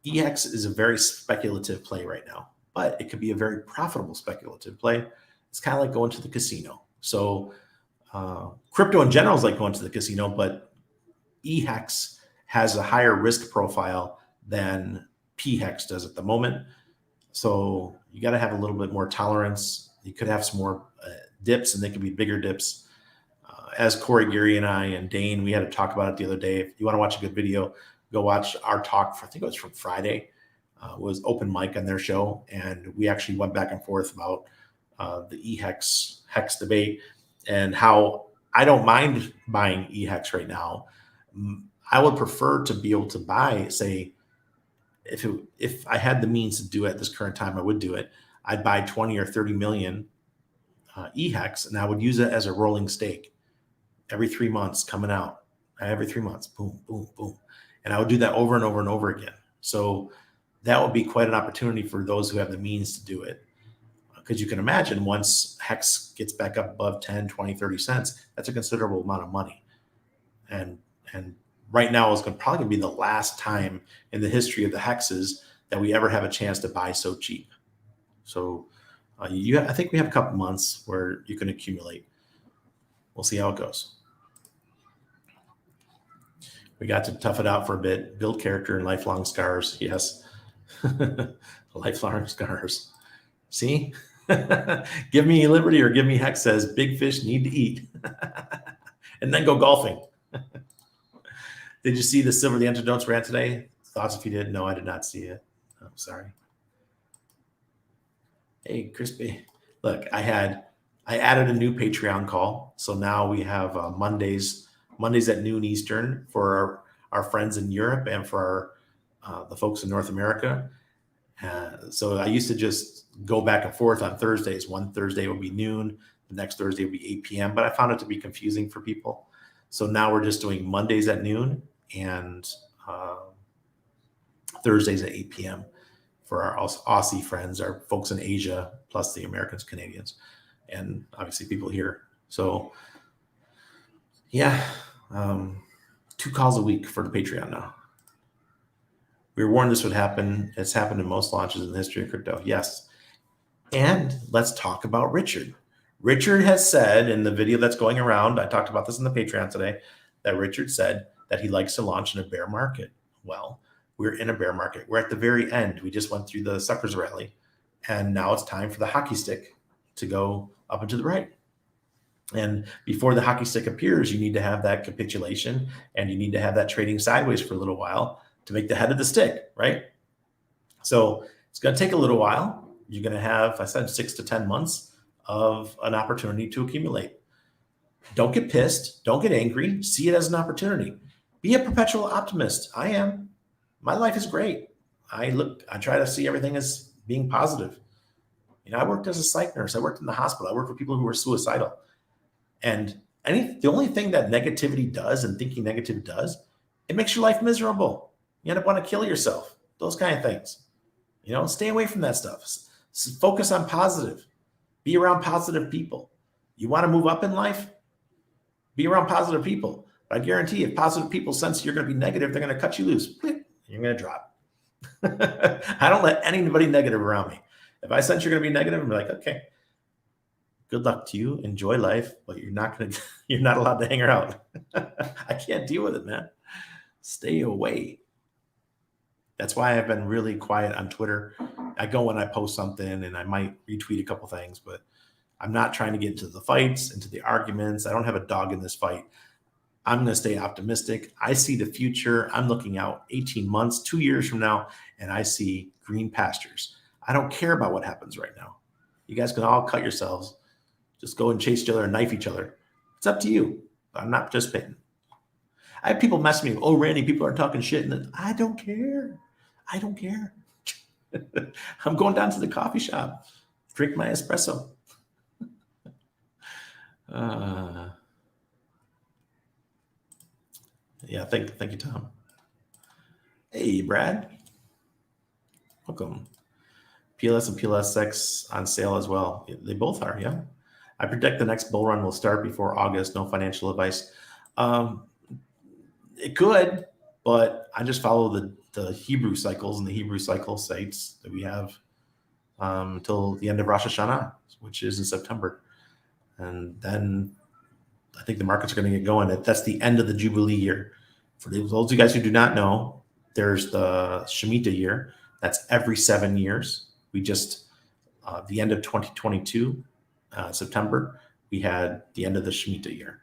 EHEX is a very speculative play right now, but it could be a very profitable speculative play. It's kind of like going to the casino. So crypto in general is like going to the casino, but eHex has a higher risk profile than pHex does at the moment. So you got to have a little bit more tolerance. You could have some more dips, and they could be bigger dips. As Corey, Gary, and I, and Dane, we had to talk about it the other day. If you want to watch a good video, go watch our talk. I think it was from Friday. It was open mic on their show, and we actually went back and forth about the eHex hex debate and how I don't mind buying eHex right now. I would prefer to be able to buy, say, if I had the means to do it at this current time, I would do it. I'd buy 20 or 30 million eHex, and I would use it as a rolling stake every 3 months coming out. Every 3 months, boom, boom, boom. And I would do that over and over and over again. So that would be quite an opportunity for those who have the means to do it. Because you can imagine once Hex gets back up above 10, 20, 30 cents, that's a considerable amount of money. And right now is probably going to be the last time in the history of the hexes that we ever have a chance to buy so cheap. So I think we have a couple months where you can accumulate. We'll see how it goes. We got to tough it out for a bit, build character and lifelong scars. Yes. Lifelong scars. See? Give me liberty or give me Hex says big fish need to eat. And then go golfing. Did you see the Silver the Antidotes rant today? Thoughts if you did? No, I did not see it. I'm sorry. Hey, Crispy. Look, I added a new Patreon call. So now we have Mondays at noon Eastern for our friends in Europe and for the folks in North America. So I used to just go back and forth on Thursdays. One Thursday would be noon. The next Thursday would be 8 p.m. But I found it to be confusing for people. So now we're just doing Mondays at noon and Thursdays at 8 p.m. for our Aussie friends, our folks in Asia, plus the Americans, Canadians, and obviously people here. So yeah, 2 calls a week for the Patreon now. We were warned this would happen. It's happened in most launches in the history of crypto. Yes. And let's talk about Richard. Richard has said in the video that's going around, I talked about this in the Patreon today, that Richard said that he likes to launch in a bear market. Well, we're in a bear market. We're at the very end. We just went through the suckers rally, and now it's time for the hockey stick to go up and to the right. And before the hockey stick appears, you need to have that capitulation, and you need to have that trading sideways for a little while to make the head of the stick, right? So it's going to take a little while. You're going to have, I said, 6 to 10 months of an opportunity to accumulate. Don't get pissed. Don't get angry. See it as an opportunity. Be a perpetual optimist. I am. My life is great. I try to see everything as being positive. You know, I worked as a psych nurse. I worked in the hospital. I worked with people who were suicidal. And the only thing that negativity does and thinking negative does, it makes your life miserable. You end up wanting to kill yourself. Those kind of things. You know, stay away from that stuff. Focus on positive. Be around positive people. You want to move up in life? Be around positive people. But I guarantee if positive people sense you're going to be negative, they're going to cut you loose. You're going to drop. I don't let anybody negative around me. If I sense you're going to be negative, I'm like, okay, good luck to you. Enjoy life, but you're not allowed to hang around. I can't deal with it, man. Stay away. That's why I've been really quiet on Twitter. I go when I post something and I might retweet a couple things, but I'm not trying to get into the fights, into the arguments. I don't have a dog in this fight. I'm going to stay optimistic. I see the future. I'm looking out 18 months, 2 years from now, and I see green pastures. I don't care about what happens right now. You guys can all cut yourselves. Just go and chase each other and knife each other. It's up to you. I'm not participating. I have people messing me. Oh, Randy, people are talking shit. And I don't care. I don't care. I'm going down to the coffee shop, drink my espresso. Yeah, thank you, Tom. Hey, Brad. Welcome. PLS and PLSX on sale as well. They both are, yeah. I predict the next bull run will start before August. No financial advice. It could, but I just follow the Hebrew cycles and the Hebrew cycle sites that we have. until the end of Rosh Hashanah, which is in September. And then I think the markets are going to get going. That's the end of the Jubilee year. For those of you guys who do not know, there's the Shemitah year. That's every 7 years. We just, the end of 2022, September, we had the end of the Shemitah year.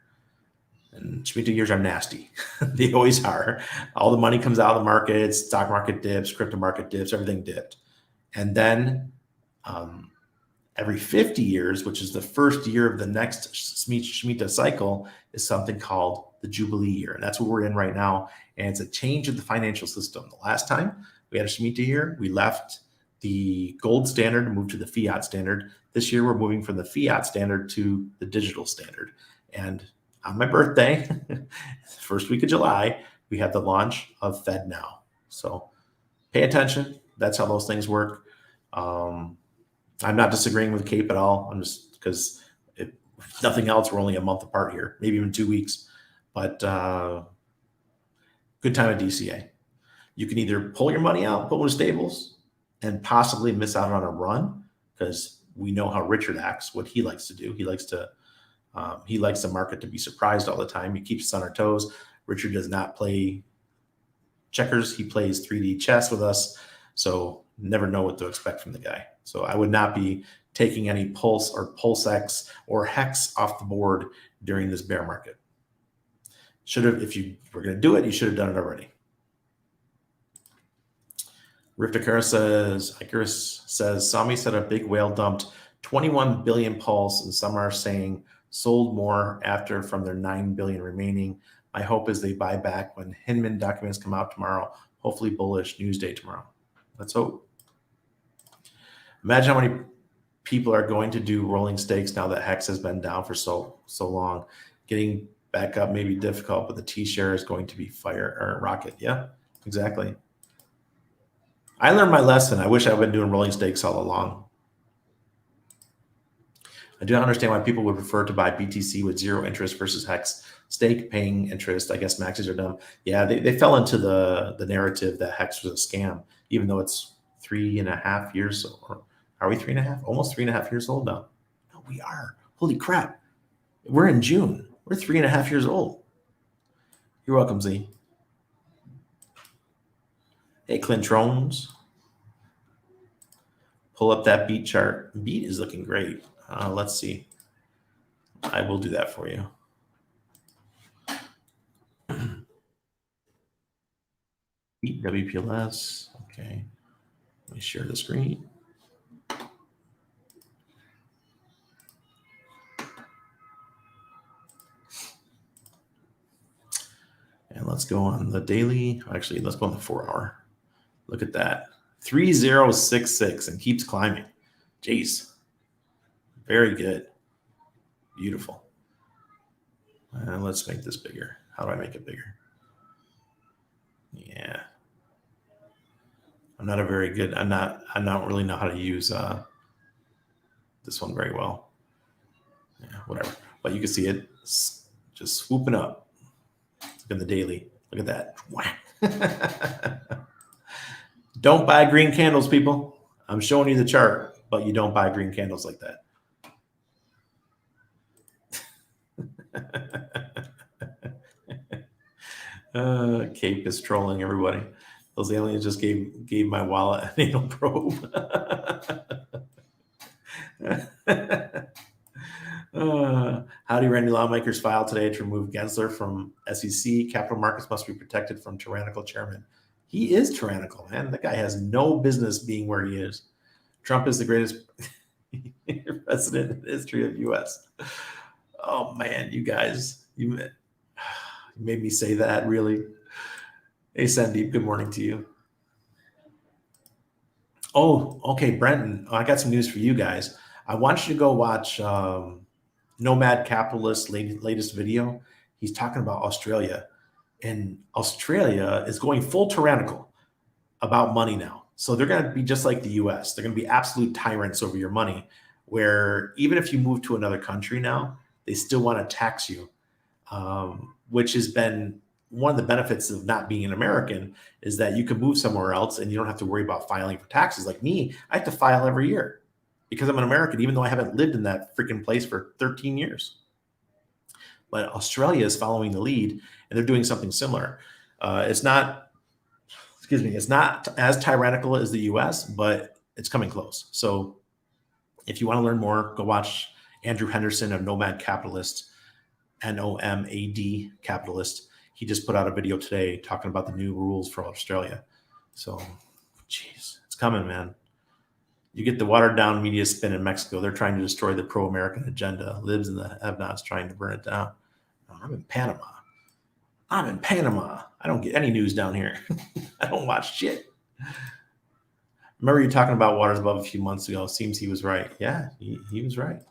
And Shemitah years are nasty. They always are. All the money comes out of the markets, stock market dips, crypto market dips, everything dipped. And then every 50 years, which is the first year of the next Shemitah cycle, is something called the Jubilee year. And that's what we're in right now. And it's a change of the financial system. The last time we had a Shemitah year, we left the gold standard and moved to the fiat standard. This year, we're moving from the fiat standard to the digital standard. And on my birthday, first week of July, we had the launch of FedNow. So pay attention. That's how those things work. I'm not disagreeing with Cape at all. I'm just, because if nothing else, we're only a month apart here, maybe even 2 weeks. But good time at DCA. You can either pull your money out, put it in stables, and possibly miss out on a run, because we know how Richard acts, what he likes to do. He likes the market to be surprised all the time. He keeps us on our toes. Richard does not play checkers. He plays 3D chess with us. So never know what to expect from the guy. So I would not be taking any Pulse or PulseX or Hex off the board during this bear market. Should have, if you were going to do it, you should have done it already. Icarus says, Sami said a big whale dumped 21 billion Pulse, and some are saying sold more after from their 9 billion remaining. My hope is they buy back when Hinman documents come out tomorrow. Hopefully bullish news day tomorrow. Let's hope. Imagine how many people are going to do rolling stakes now that Hex has been down for so long. Getting back up may be difficult, but the T-share is going to be fire or rocket. Yeah, exactly. I learned my lesson. I wish I'd been doing rolling stakes all along. I do not understand why people would prefer to buy BTC with zero interest versus Hex stake paying interest. I guess maxes are dumb. Yeah, they fell into the narrative that Hex was a scam, even though it's 3.5 years. Or are we 3.5? Almost 3.5 years old now. No, we are. Holy crap. We're in June. We're 3.5 years old. You're welcome, Z. Hey, Clintrons. Pull up that beat chart. Beat is looking great. Let's see. I will do that for you. Beat WPLS. Okay. Let me share the screen. And let's go on the daily. Actually, let's go on the 4 hour. Look at that. 3066 and keeps climbing. Jeez. Very good. Beautiful. And let's make this bigger. How do I make it bigger? Yeah. I'm not a very good, I don't really know how to use this one very well. Yeah, whatever. But you can see it just swooping up. Look at the daily. Look at that. Don't buy green candles, people. I'm showing you the chart, but you don't buy green candles like that. Cape is trolling everybody. Those aliens just gave my wallet an anal probe. Howdy, Randy lawmakers filed today to remove Gensler from SEC. Capital markets must be protected from tyrannical chairman. He is tyrannical, man. That guy has no business being where he is. Trump is the greatest president in the history of U.S. Oh, man, you guys. You made me say that, really. Hey, Sandeep, good morning to you. Oh, okay, Brenton, I got some news for you guys. I want you to go watch Nomad Capitalist's latest video. He's talking about Australia. And Australia is going full tyrannical about money now. So they're going to be just like the US. They're going to be absolute tyrants over your money, where even if you move to another country now, they still want to tax you, which has been one of the benefits of not being an American is that you can move somewhere else and you don't have to worry about filing for taxes. Like me, I have to file every year because I'm an American, even though I haven't lived in that freaking place for 13 years. But Australia is following the lead, and they're doing something similar. It's not, excuse me, it's not as tyrannical as the US, but it's coming close. So if you want to learn more, go watch Andrew Henderson of Nomad Capitalist, NOMAD Capitalist. He just put out a video today talking about the new rules for Australia. So, geez, it's coming, man. You get the watered down media spin in Mexico. They're trying to destroy the pro-American agenda. Libs and the have-nots trying to burn it down. I'm in Panama. I don't get any news down here. I don't watch shit. Remember you talking about waters above a few months ago. Seems he was right. Yeah, he was right.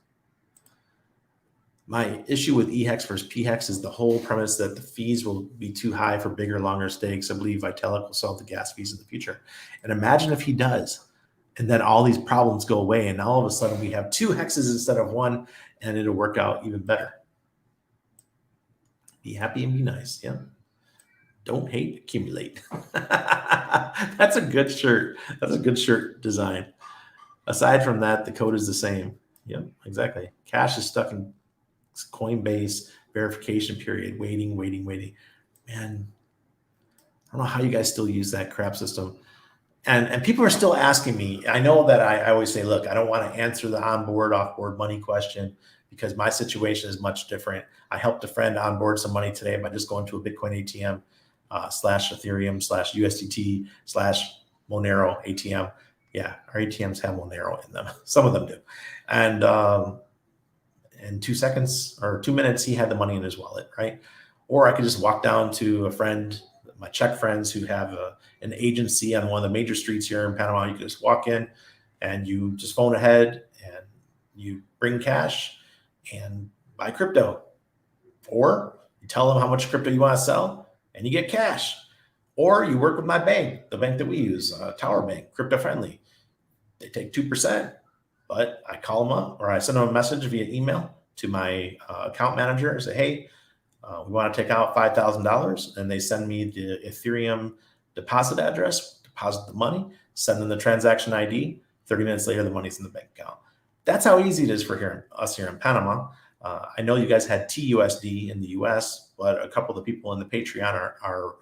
My issue with EHEX versus PHEX is the whole premise that the fees will be too high for bigger, longer stakes. I believe Vitalik will solve the gas fees in the future. And imagine if he does, and then all these problems go away, and all of a sudden we have 2 hexes instead of 1, and it'll work out even better. Be happy and be nice. Yeah. Don't hate, accumulate. That's a good shirt. That's a good shirt design. Aside from that, the code is the same. Yep, exactly. Cash is stuck in Coinbase verification period, waiting. Man, I don't know how you guys still use that crap system. And people are still asking me. I know that I always say, look, I don't want to answer the onboard, offboard money question because my situation is much different. I helped a friend onboard some money today by just going to a Bitcoin ATM / Ethereum / USDT / Monero ATM. Yeah, our ATMs have Monero in them. Some of them do. And in 2 seconds or 2 minutes, he had the money in his wallet, right? Or I could just walk down to a friend, my Czech friends who have an agency on one of the major streets here in Panama. You can just walk in and you just phone ahead and you bring cash and buy crypto. Or you tell them how much crypto you want to sell and you get cash. Or you work with my bank, the bank that we use, Tower Bank, crypto friendly. They take 2%, but I call them up or I send them a message via email to my account manager and say, hey, we want to take out $5,000, and they send me the Ethereum deposit address, deposit the money, send them the transaction ID. 30 minutes later, the money's in the bank account. That's how easy it is for us here in Panama. I know you guys had TUSD in the US, but a couple of the people in the Patreon are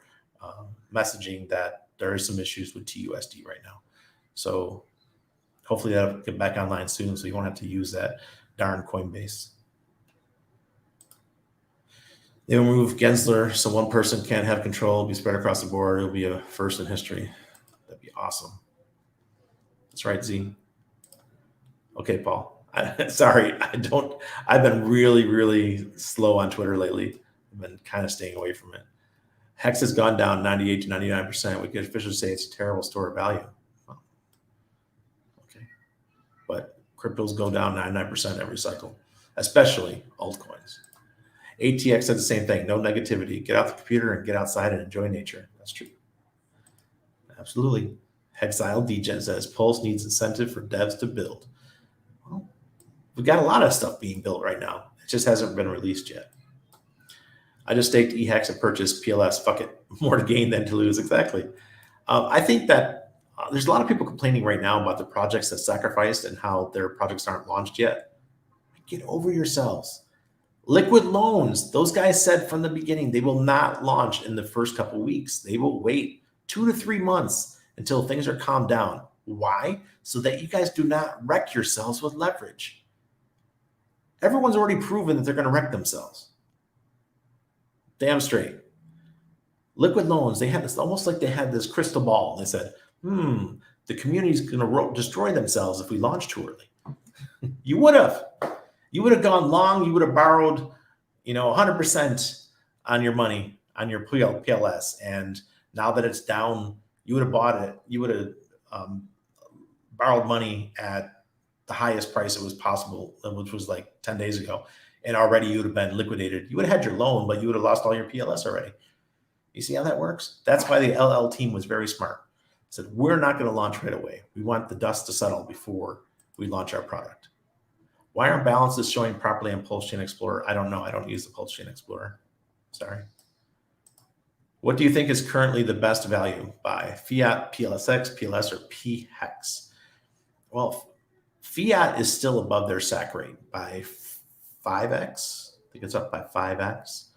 messaging that there is some issues with TUSD right now. So hopefully that'll get back online soon, so you won't have to use that darn Coinbase. They will move Gensler so one person can't have control, it'll be spread across the board. It'll be a first in history. That'd be awesome. That's right, Z. Okay, Paul. Sorry, I've been really slow on Twitter lately. I've been kind of staying away from it. Hex has gone down 98 to 99%. We could officially say it's a terrible store of value. Okay. But cryptos go down 99% every cycle, especially altcoins. ATX said the same thing. No negativity. Get out the computer and get outside and enjoy nature. That's true. Absolutely. Hexile Degen says Pulse needs incentive for devs to build. Well, we've got a lot of stuff being built right now. It just hasn't been released yet. I just staked EHEX and purchased PLS. Fuck it. More to gain than to lose. Exactly. I think that there's a lot of people complaining right now about the projects that sacrificed and how their projects aren't launched yet. Get over yourselves. Liquid loans, those guys said from the beginning, they will not launch in the first couple of weeks. They will wait 2 to 3 months until things are calmed down. Why? So that you guys do not wreck yourselves with leverage. Everyone's already proven that they're going to wreck themselves. Damn straight. Liquid loans, they had this, almost like they had this crystal ball. They said, the community's going to destroy themselves if we launch too early. You would have. You would have gone long. You would have borrowed, 100% on your money, on your PLS. And now that it's down, you would have bought it. You would have borrowed money at the highest price it was possible, which was like 10 days ago. And already you would have been liquidated. You would have had your loan, but you would have lost all your PLS already. You see how that works? That's why the LL team was very smart. Said, we're not going to launch right away. We want the dust to settle before we launch our product. Why aren't balances showing properly on Pulsechain Explorer? I don't know. I don't use the Pulsechain Explorer. Sorry. What do you think is currently the best value by Fiat, PLSX, PLS, or PHEX? Well, Fiat is still above their SAC rate by 5x. I think it's up by 5x.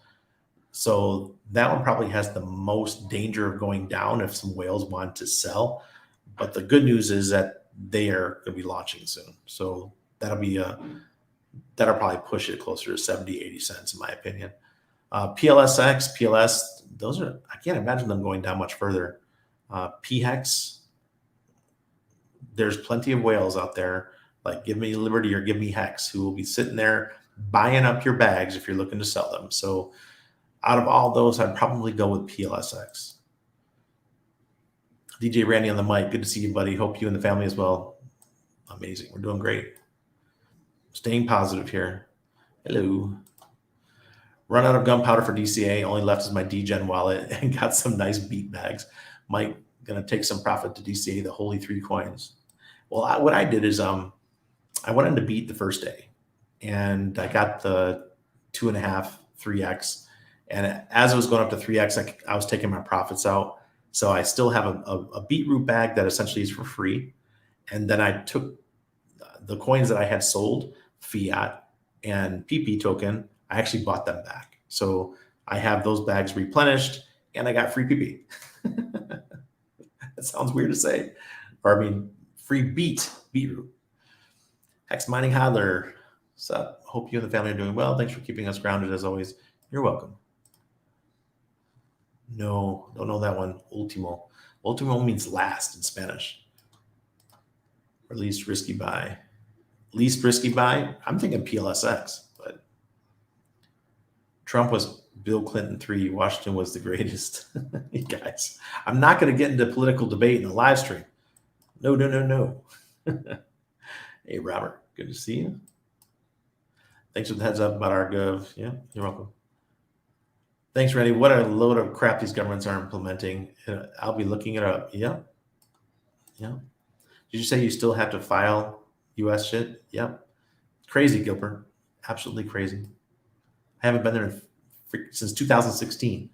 So that one probably has the most danger of going down if some whales want to sell. But the good news is that they are going to be launching soon. So that'll probably push it closer to 70, 80 cents in my opinion. PLSX, PLS, those are, I can't imagine them going down much further. PHEX, there's plenty of whales out there, like Give Me Liberty or Give Me Hex, who will be sitting there buying up your bags if you're looking to sell them. So out of all those, I'd probably go with PLSX. DJ Randy on the mic. Good to see you, buddy. Hope you and the family as well. Amazing. We're doing great. Staying positive here. Hello. Run out of gunpowder for DCA. Only left is my DGen wallet and got some nice beat bags. Mike, going to take some profit to DCA the holy 3 coins. Well, what I did is I went into beat the first day and I got the 2.5, 3x. And as it was going up to 3x, I was taking my profits out. So I still have a beetroot bag that essentially is for free. And then I took the coins that I had sold, Fiat and PP token, I actually bought them back. So I have those bags replenished and I got free PP. That sounds weird to say. Or I mean, free beetroot. Hex Mining Hodler. What's up? Hope you and the family are doing well. Thanks for keeping us grounded as always. You're welcome. No, don't know that one. Ultimo. Ultimo means last in Spanish. Or least risky buy. Least risky buy? I'm thinking PLSX, but Trump was Bill Clinton 3. Washington was the greatest. You guys, I'm not going to get into political debate in a live stream. No. Hey, Robert. Good to see you. Thanks for the heads up about our gov. Yeah, you're welcome. Thanks, Randy. What a load of crap these governments are implementing. I'll be looking it up. Yeah. Did you say you still have to file U.S. shit? Yep. Crazy, Gilbert. Absolutely crazy. I haven't been there since 2016.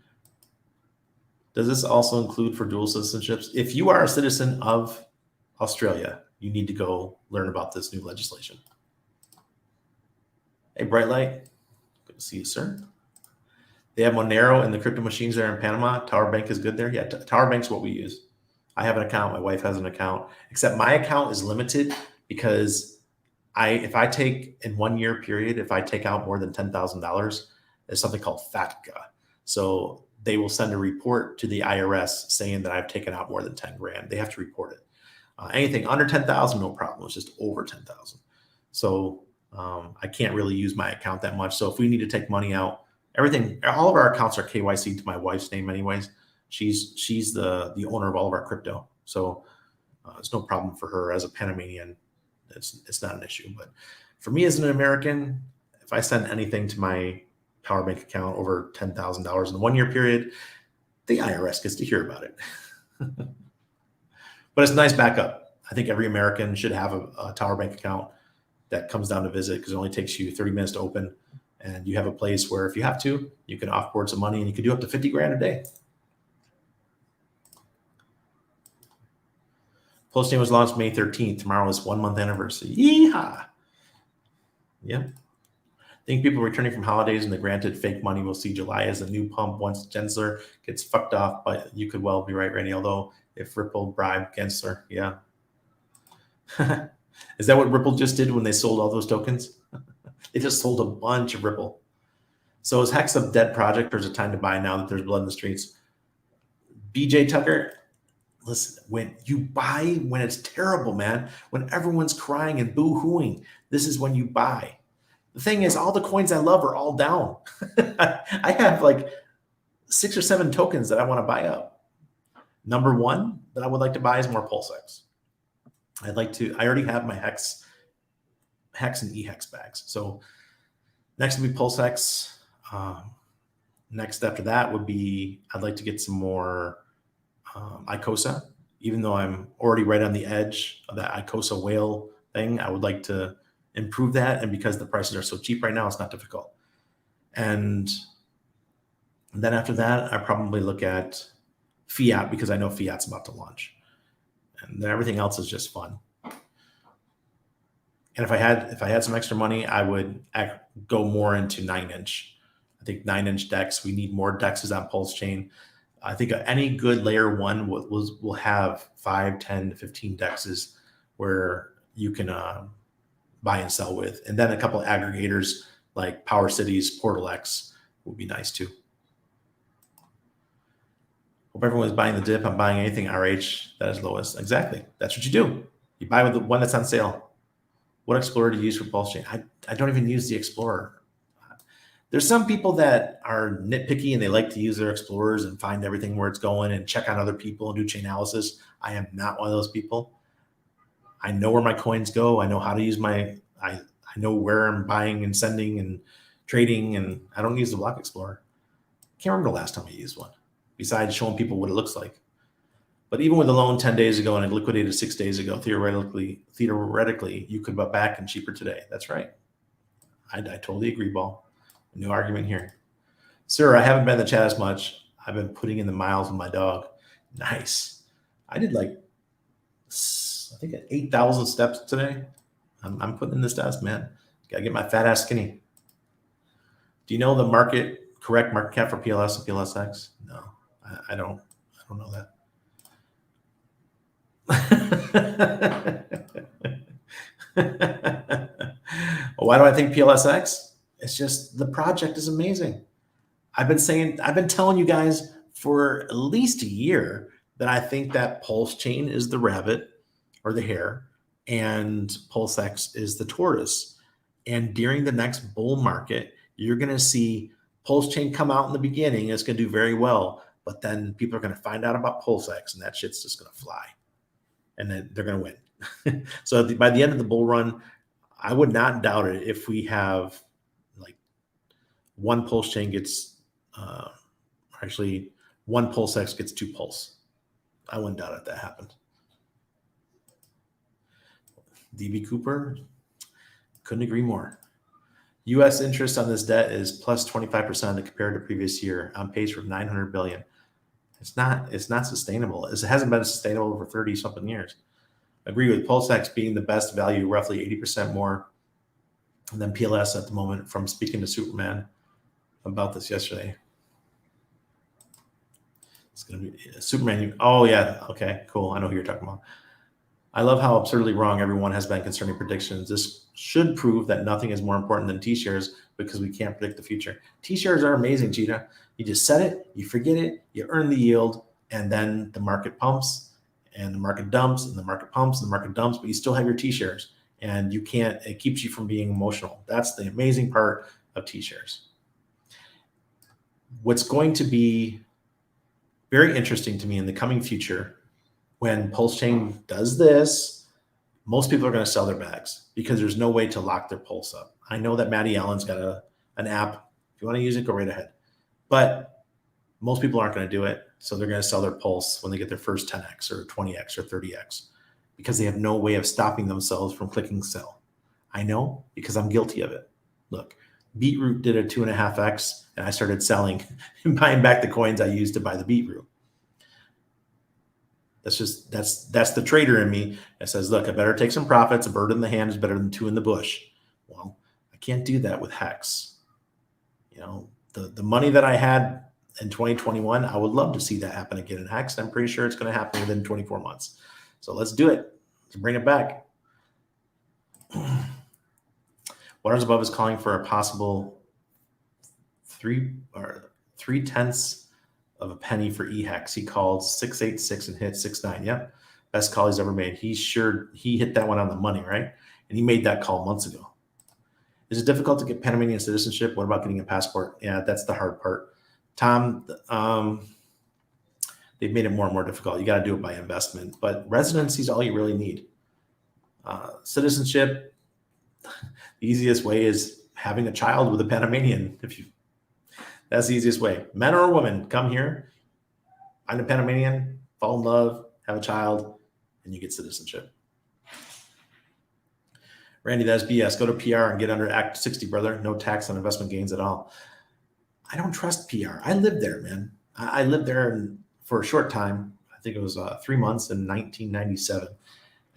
Does this also include for dual citizenships? If you are a citizen of Australia, you need to go learn about this new legislation. Hey, Bright Light. Good to see you, sir. They have Monero and the crypto machines there in Panama. Tower Bank is good there. Yeah, Tower Bank's what we use. I have an account. My wife has an account. Except my account is limited because if I take in 1 year period, if I take out more than $10,000, there's something called FATCA. So they will send a report to the IRS saying that I've taken out more than 10 grand. They have to report it. Anything under 10,000, no problem. It's just over 10,000. So I can't really use my account that much. So if we need to take money out, all of our accounts are KYC to my wife's name anyways. She's the owner of all of our crypto. So it's no problem for her as a Panamanian. It's not an issue. But for me as an American, if I send anything to my Power Bank account over $10,000 in the 1 year period, the IRS gets to hear about it. But it's a nice backup. I think every American should have a Tower Bank account that comes down to visit because it only takes you 30 minutes to open. And you have a place where if you have to, you can offboard some money and you can do up to 50 grand a day. Pulsechain was launched May 13th. Tomorrow is 1 month anniversary. Yeehaw! Yeah. I think people returning from holidays and the granted fake money will see July as a new pump once Gensler gets fucked off. But you could well be right, Randy. Although if Ripple bribed Gensler, yeah. Is that what Ripple just did when they sold all those tokens? They just sold a bunch of Ripple. So is Hex a dead project or is it time to buy now that there's blood in the streets? BJ Tucker, listen, when you buy when it's terrible, man, when everyone's crying and boo-hooing, this is when you buy. The thing is, all the coins I love are all down. I have like 6 or 7 tokens that I want to buy up. Number one that I would like to buy is more Pulsex. I already have my Hex and eHex bags. So next would be Pulsex. Next after that would be, I'd like to get some more Icosa. Even though I'm already right on the edge of that Icosa whale thing, I would like to improve that. And because the prices are so cheap right now, it's not difficult. And And then after that, I probably look at fiat because I know fiat's about to launch. And then everything else is just fun. And if I had some extra money, I would go more into 9-inch. I think 9-inch decks. We need more dexes on Pulsechain. I think any good layer one will have 5, 10, 15 dexes where you can buy and sell with, and then a couple of aggregators like Power Cities, Portal X would be nice too. Hope everyone's buying the dip. I'm buying anything RH that is lowest. Exactly. That's what you do. You buy with the one that's on sale. What Explorer do you use for Pulsechain? I don't even use the Explorer. There's some people that are nitpicky and they like to use their Explorers and find everything where it's going and check on other people and do chain analysis. I am not one of those people. I know where my coins go. I know how to use I know where I'm buying and sending and trading, and I don't use the Block Explorer. Can't remember the last time I used one, besides showing people what it looks like. But even with a loan 10 days ago and it liquidated 6 days ago, theoretically, you could buy back and cheaper today. That's right. I totally agree, Ball. No argument here. Sir, I haven't been in the chat as much. I've been putting in the miles with my dog. Nice. I did I think 8,000 steps today. I'm putting in the stats, man. Gotta get my fat ass skinny. Do you know the correct market cap for PLS and PLSX? No, I don't know that. Why do I think PLSX? It's just the project is amazing. I've been telling you guys for at least a year that I think that Pulsechain is the rabbit or the hare and PulseX is the tortoise. And during the next bull market, you're going to see Pulsechain come out in the beginning. It's going to do very well, but then people are going to find out about PulseX and that shit's just going to fly. And then they're going to win. So by the end of the bull run, I would not doubt it if we have like one Pulsechain gets, one PulseX gets 2 Pulse. I wouldn't doubt it that happened. DB Cooper, couldn't agree more. U.S. interest on this debt is plus 25% compared to previous year, on pace for $900 billion. It's not sustainable. It hasn't been sustainable for 30 something years. Agree with PulseX being the best value, roughly 80% more than PLS at the moment, from speaking to Superman about this yesterday. It's going to be Superman. Oh, yeah. Okay, cool. I know who you're talking about. I love how absurdly wrong everyone has been concerning predictions. This should prove that nothing is more important than T-shares because we can't predict the future. T-shares are amazing, Cheetah. You just set it, you forget it, you earn the yield, and then the market pumps and the market dumps and the market pumps and the market dumps, but you still have your T-shares and it keeps you from being emotional. That's the amazing part of T-shares. What's going to be very interesting to me in the coming future, when Pulsechain does this, most people are going to sell their bags because there's no way to lock their pulse up. I know that Matty Allen's got an app. If you want to use it, go right ahead. But most people aren't going to do it. So they're going to sell their pulse when they get their first 10x or 20x or 30x because they have no way of stopping themselves from clicking sell. I know because I'm guilty of it. Look, Beetroot did a 2.5x and I started selling and buying back the coins I used to buy the Beetroot. That's the trader in me that says, look, I better take some profits. A bird in the hand is better than 2 in the bush. Well, I can't do that with Hex. You know, the money that I had in 2021, I would love to see that happen again in Hex. I'm pretty sure it's going to happen within 24 months. So let's do it. Let's bring it back. Waters Above is calling for a possible 3/10 of a penny for EHEX. He called 686 and hit 69. Yep. Best call he's ever made. He hit that one on the money, right? And he made that call months ago. Is it difficult to get Panamanian citizenship? What about getting a passport? Yeah, that's the hard part. Tom, they've made it more and more difficult. You got to do it by investment, but residency is all you really need. Citizenship, the easiest way is having a child with a Panamanian. That's the easiest way. Men or women, come here, find a Panamanian, fall in love, have a child, and you get citizenship. Randy, that's BS. Go to PR and get under Act 60, brother. No tax on investment gains at all. I don't trust PR. I lived there, man. I lived there for a short time. I think it was 3 months in 1997.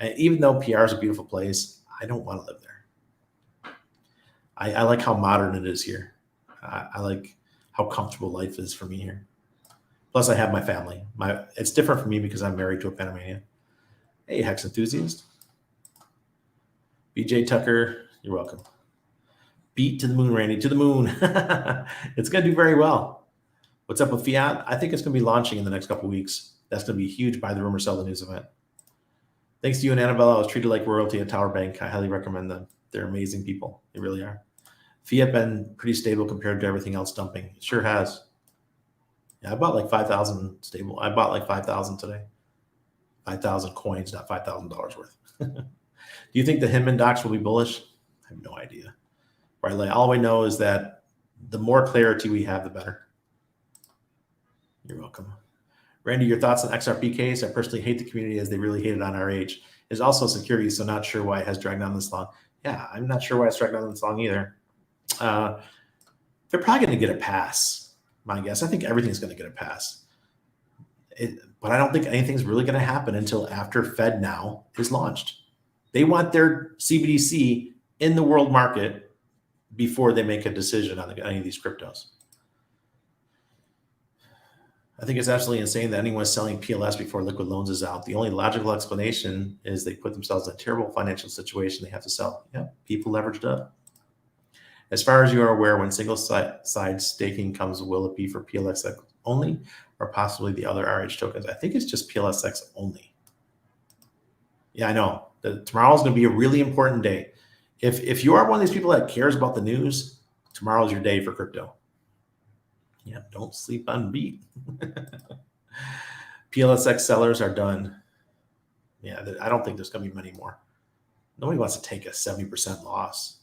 And even though PR is a beautiful place, I don't want to live there. I like how modern it is here. I like how comfortable life is for me here. Plus, I have my family. It's different for me because I'm married to a Panamanian. Hey, Hex enthusiast. BJ Tucker, you're welcome. Beat to the moon, Randy, to the moon. It's going to do very well. What's up with Fiat? I think it's going to be launching in the next couple of weeks. That's going to be huge buy the rumor, sell the news event. Thanks to you and Annabella. I was treated like royalty at Tower Bank. I highly recommend them. They're amazing people. They really are. Fiat been pretty stable compared to everything else dumping. It sure has. Yeah, I bought like 5,000 stable. I bought like 5,000 today. 5,000 coins, not $5,000 worth. Do you think the Hinman docs will be bullish? I have no idea. Right, like all we know is that the more clarity we have, the better. You're welcome. Randy, your thoughts on XRP case? I personally hate the community as they really hate it on our age. It's also security, so not sure why it has dragged on this long. Yeah, I'm not sure why it's dragged on this long either. They're probably going to get a pass, my guess. I think everything's going to get a pass. But I don't think anything's really going to happen until after FedNow is launched. They want their CBDC in the world market before they make a decision on any of these cryptos. I think it's absolutely insane that anyone is selling PLS before liquid loans is out. The only logical explanation is they put themselves in a terrible financial situation they have to sell. Yeah, people leveraged up. As far as you are aware, when single side staking comes, will it be for PLSX only or possibly the other RH tokens? I think it's just PLSX only. Yeah, I know. Tomorrow is going to be a really important day. If you are one of these people that cares about the news, tomorrow's your day for crypto. Yeah, don't sleep on beat. PLSX sellers are done. Yeah, I don't think there's going to be many more. Nobody wants to take a 70% loss.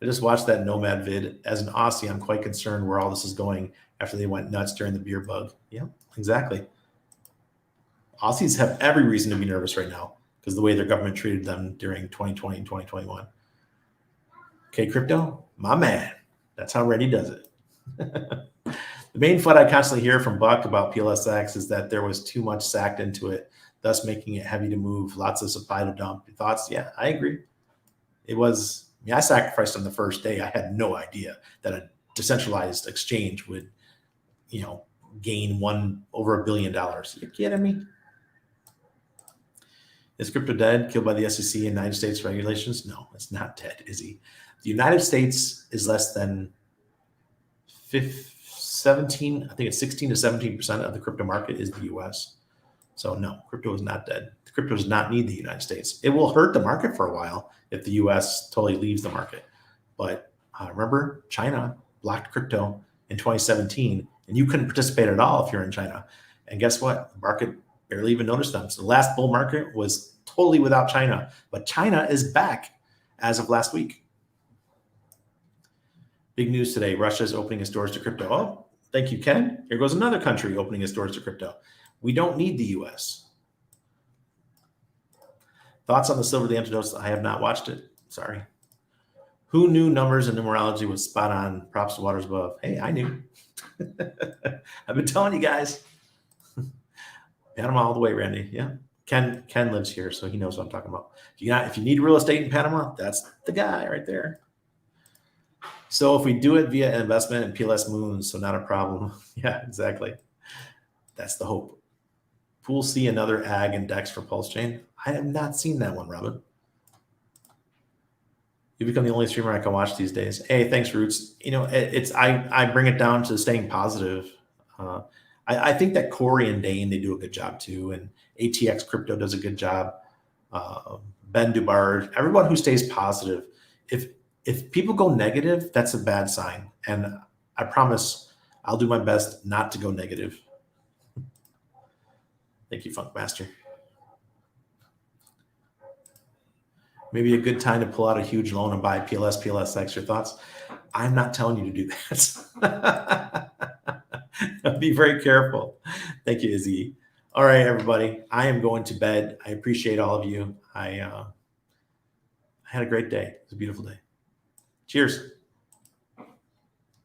I just watched that Nomad vid. As an Aussie, I'm quite concerned where all this is going after they went nuts during the beer bug. Yeah, exactly. Aussies have every reason to be nervous right now because the way their government treated them during 2020 and 2021. Okay, crypto, my man. That's how Randy does it. The main FUD I constantly hear from Buck about PLSX is that there was too much sacked into it, thus making it heavy to move, lots of supply to dump. Your thoughts? Yeah, I agree. It was, I sacrificed on the first day. I had no idea that a decentralized exchange would, gain over $1 billion. You kidding me? Is crypto dead, killed by the SEC and United States regulations? No, it's not dead, is he? The United States is less than 16 to 17% of the crypto market is the US. So no, crypto is not dead. Crypto does not need the United States. It will hurt the market for a while if the US totally leaves the market. But remember, China blocked crypto in 2017, and you couldn't participate at all if you're in China. And guess what? The market barely even noticed them. So the last bull market was totally without China. But China is back as of last week. Big news today. Russia is opening its doors to crypto. Oh, thank you, Ken. Here goes another country opening its doors to crypto. We don't need the US. Thoughts on the Silver the Antidotes? I have not watched it. Sorry. Who knew numbers and numerology was spot on? Props to Waters Above. Hey, I knew. I've been telling you guys. Panama all the way, Randy. Yeah. Ken lives here, so he knows what I'm talking about. If you need real estate in Panama, that's the guy right there. So if we do it via investment in PLS Moons, so not a problem. Yeah, exactly. That's the hope. Pool C, another ag index for Pulsechain. I have not seen that one, Robin. You become the only streamer I can watch these days. Hey, thanks, Roots. I bring it down to staying positive. I think that Corey and Dane, they do a good job too, and ATX Crypto does a good job. Ben Dubar, everyone who stays positive. If people go negative, that's a bad sign. And I promise I'll do my best not to go negative. Thank you, Funk Master. Maybe a good time to pull out a huge loan and buy PLSX. Your thoughts? I'm not telling you to do that. Be very careful. Thank you, Izzy. All right, everybody. I am going to bed. I appreciate all of you. I had a great day. It was a beautiful day. Cheers.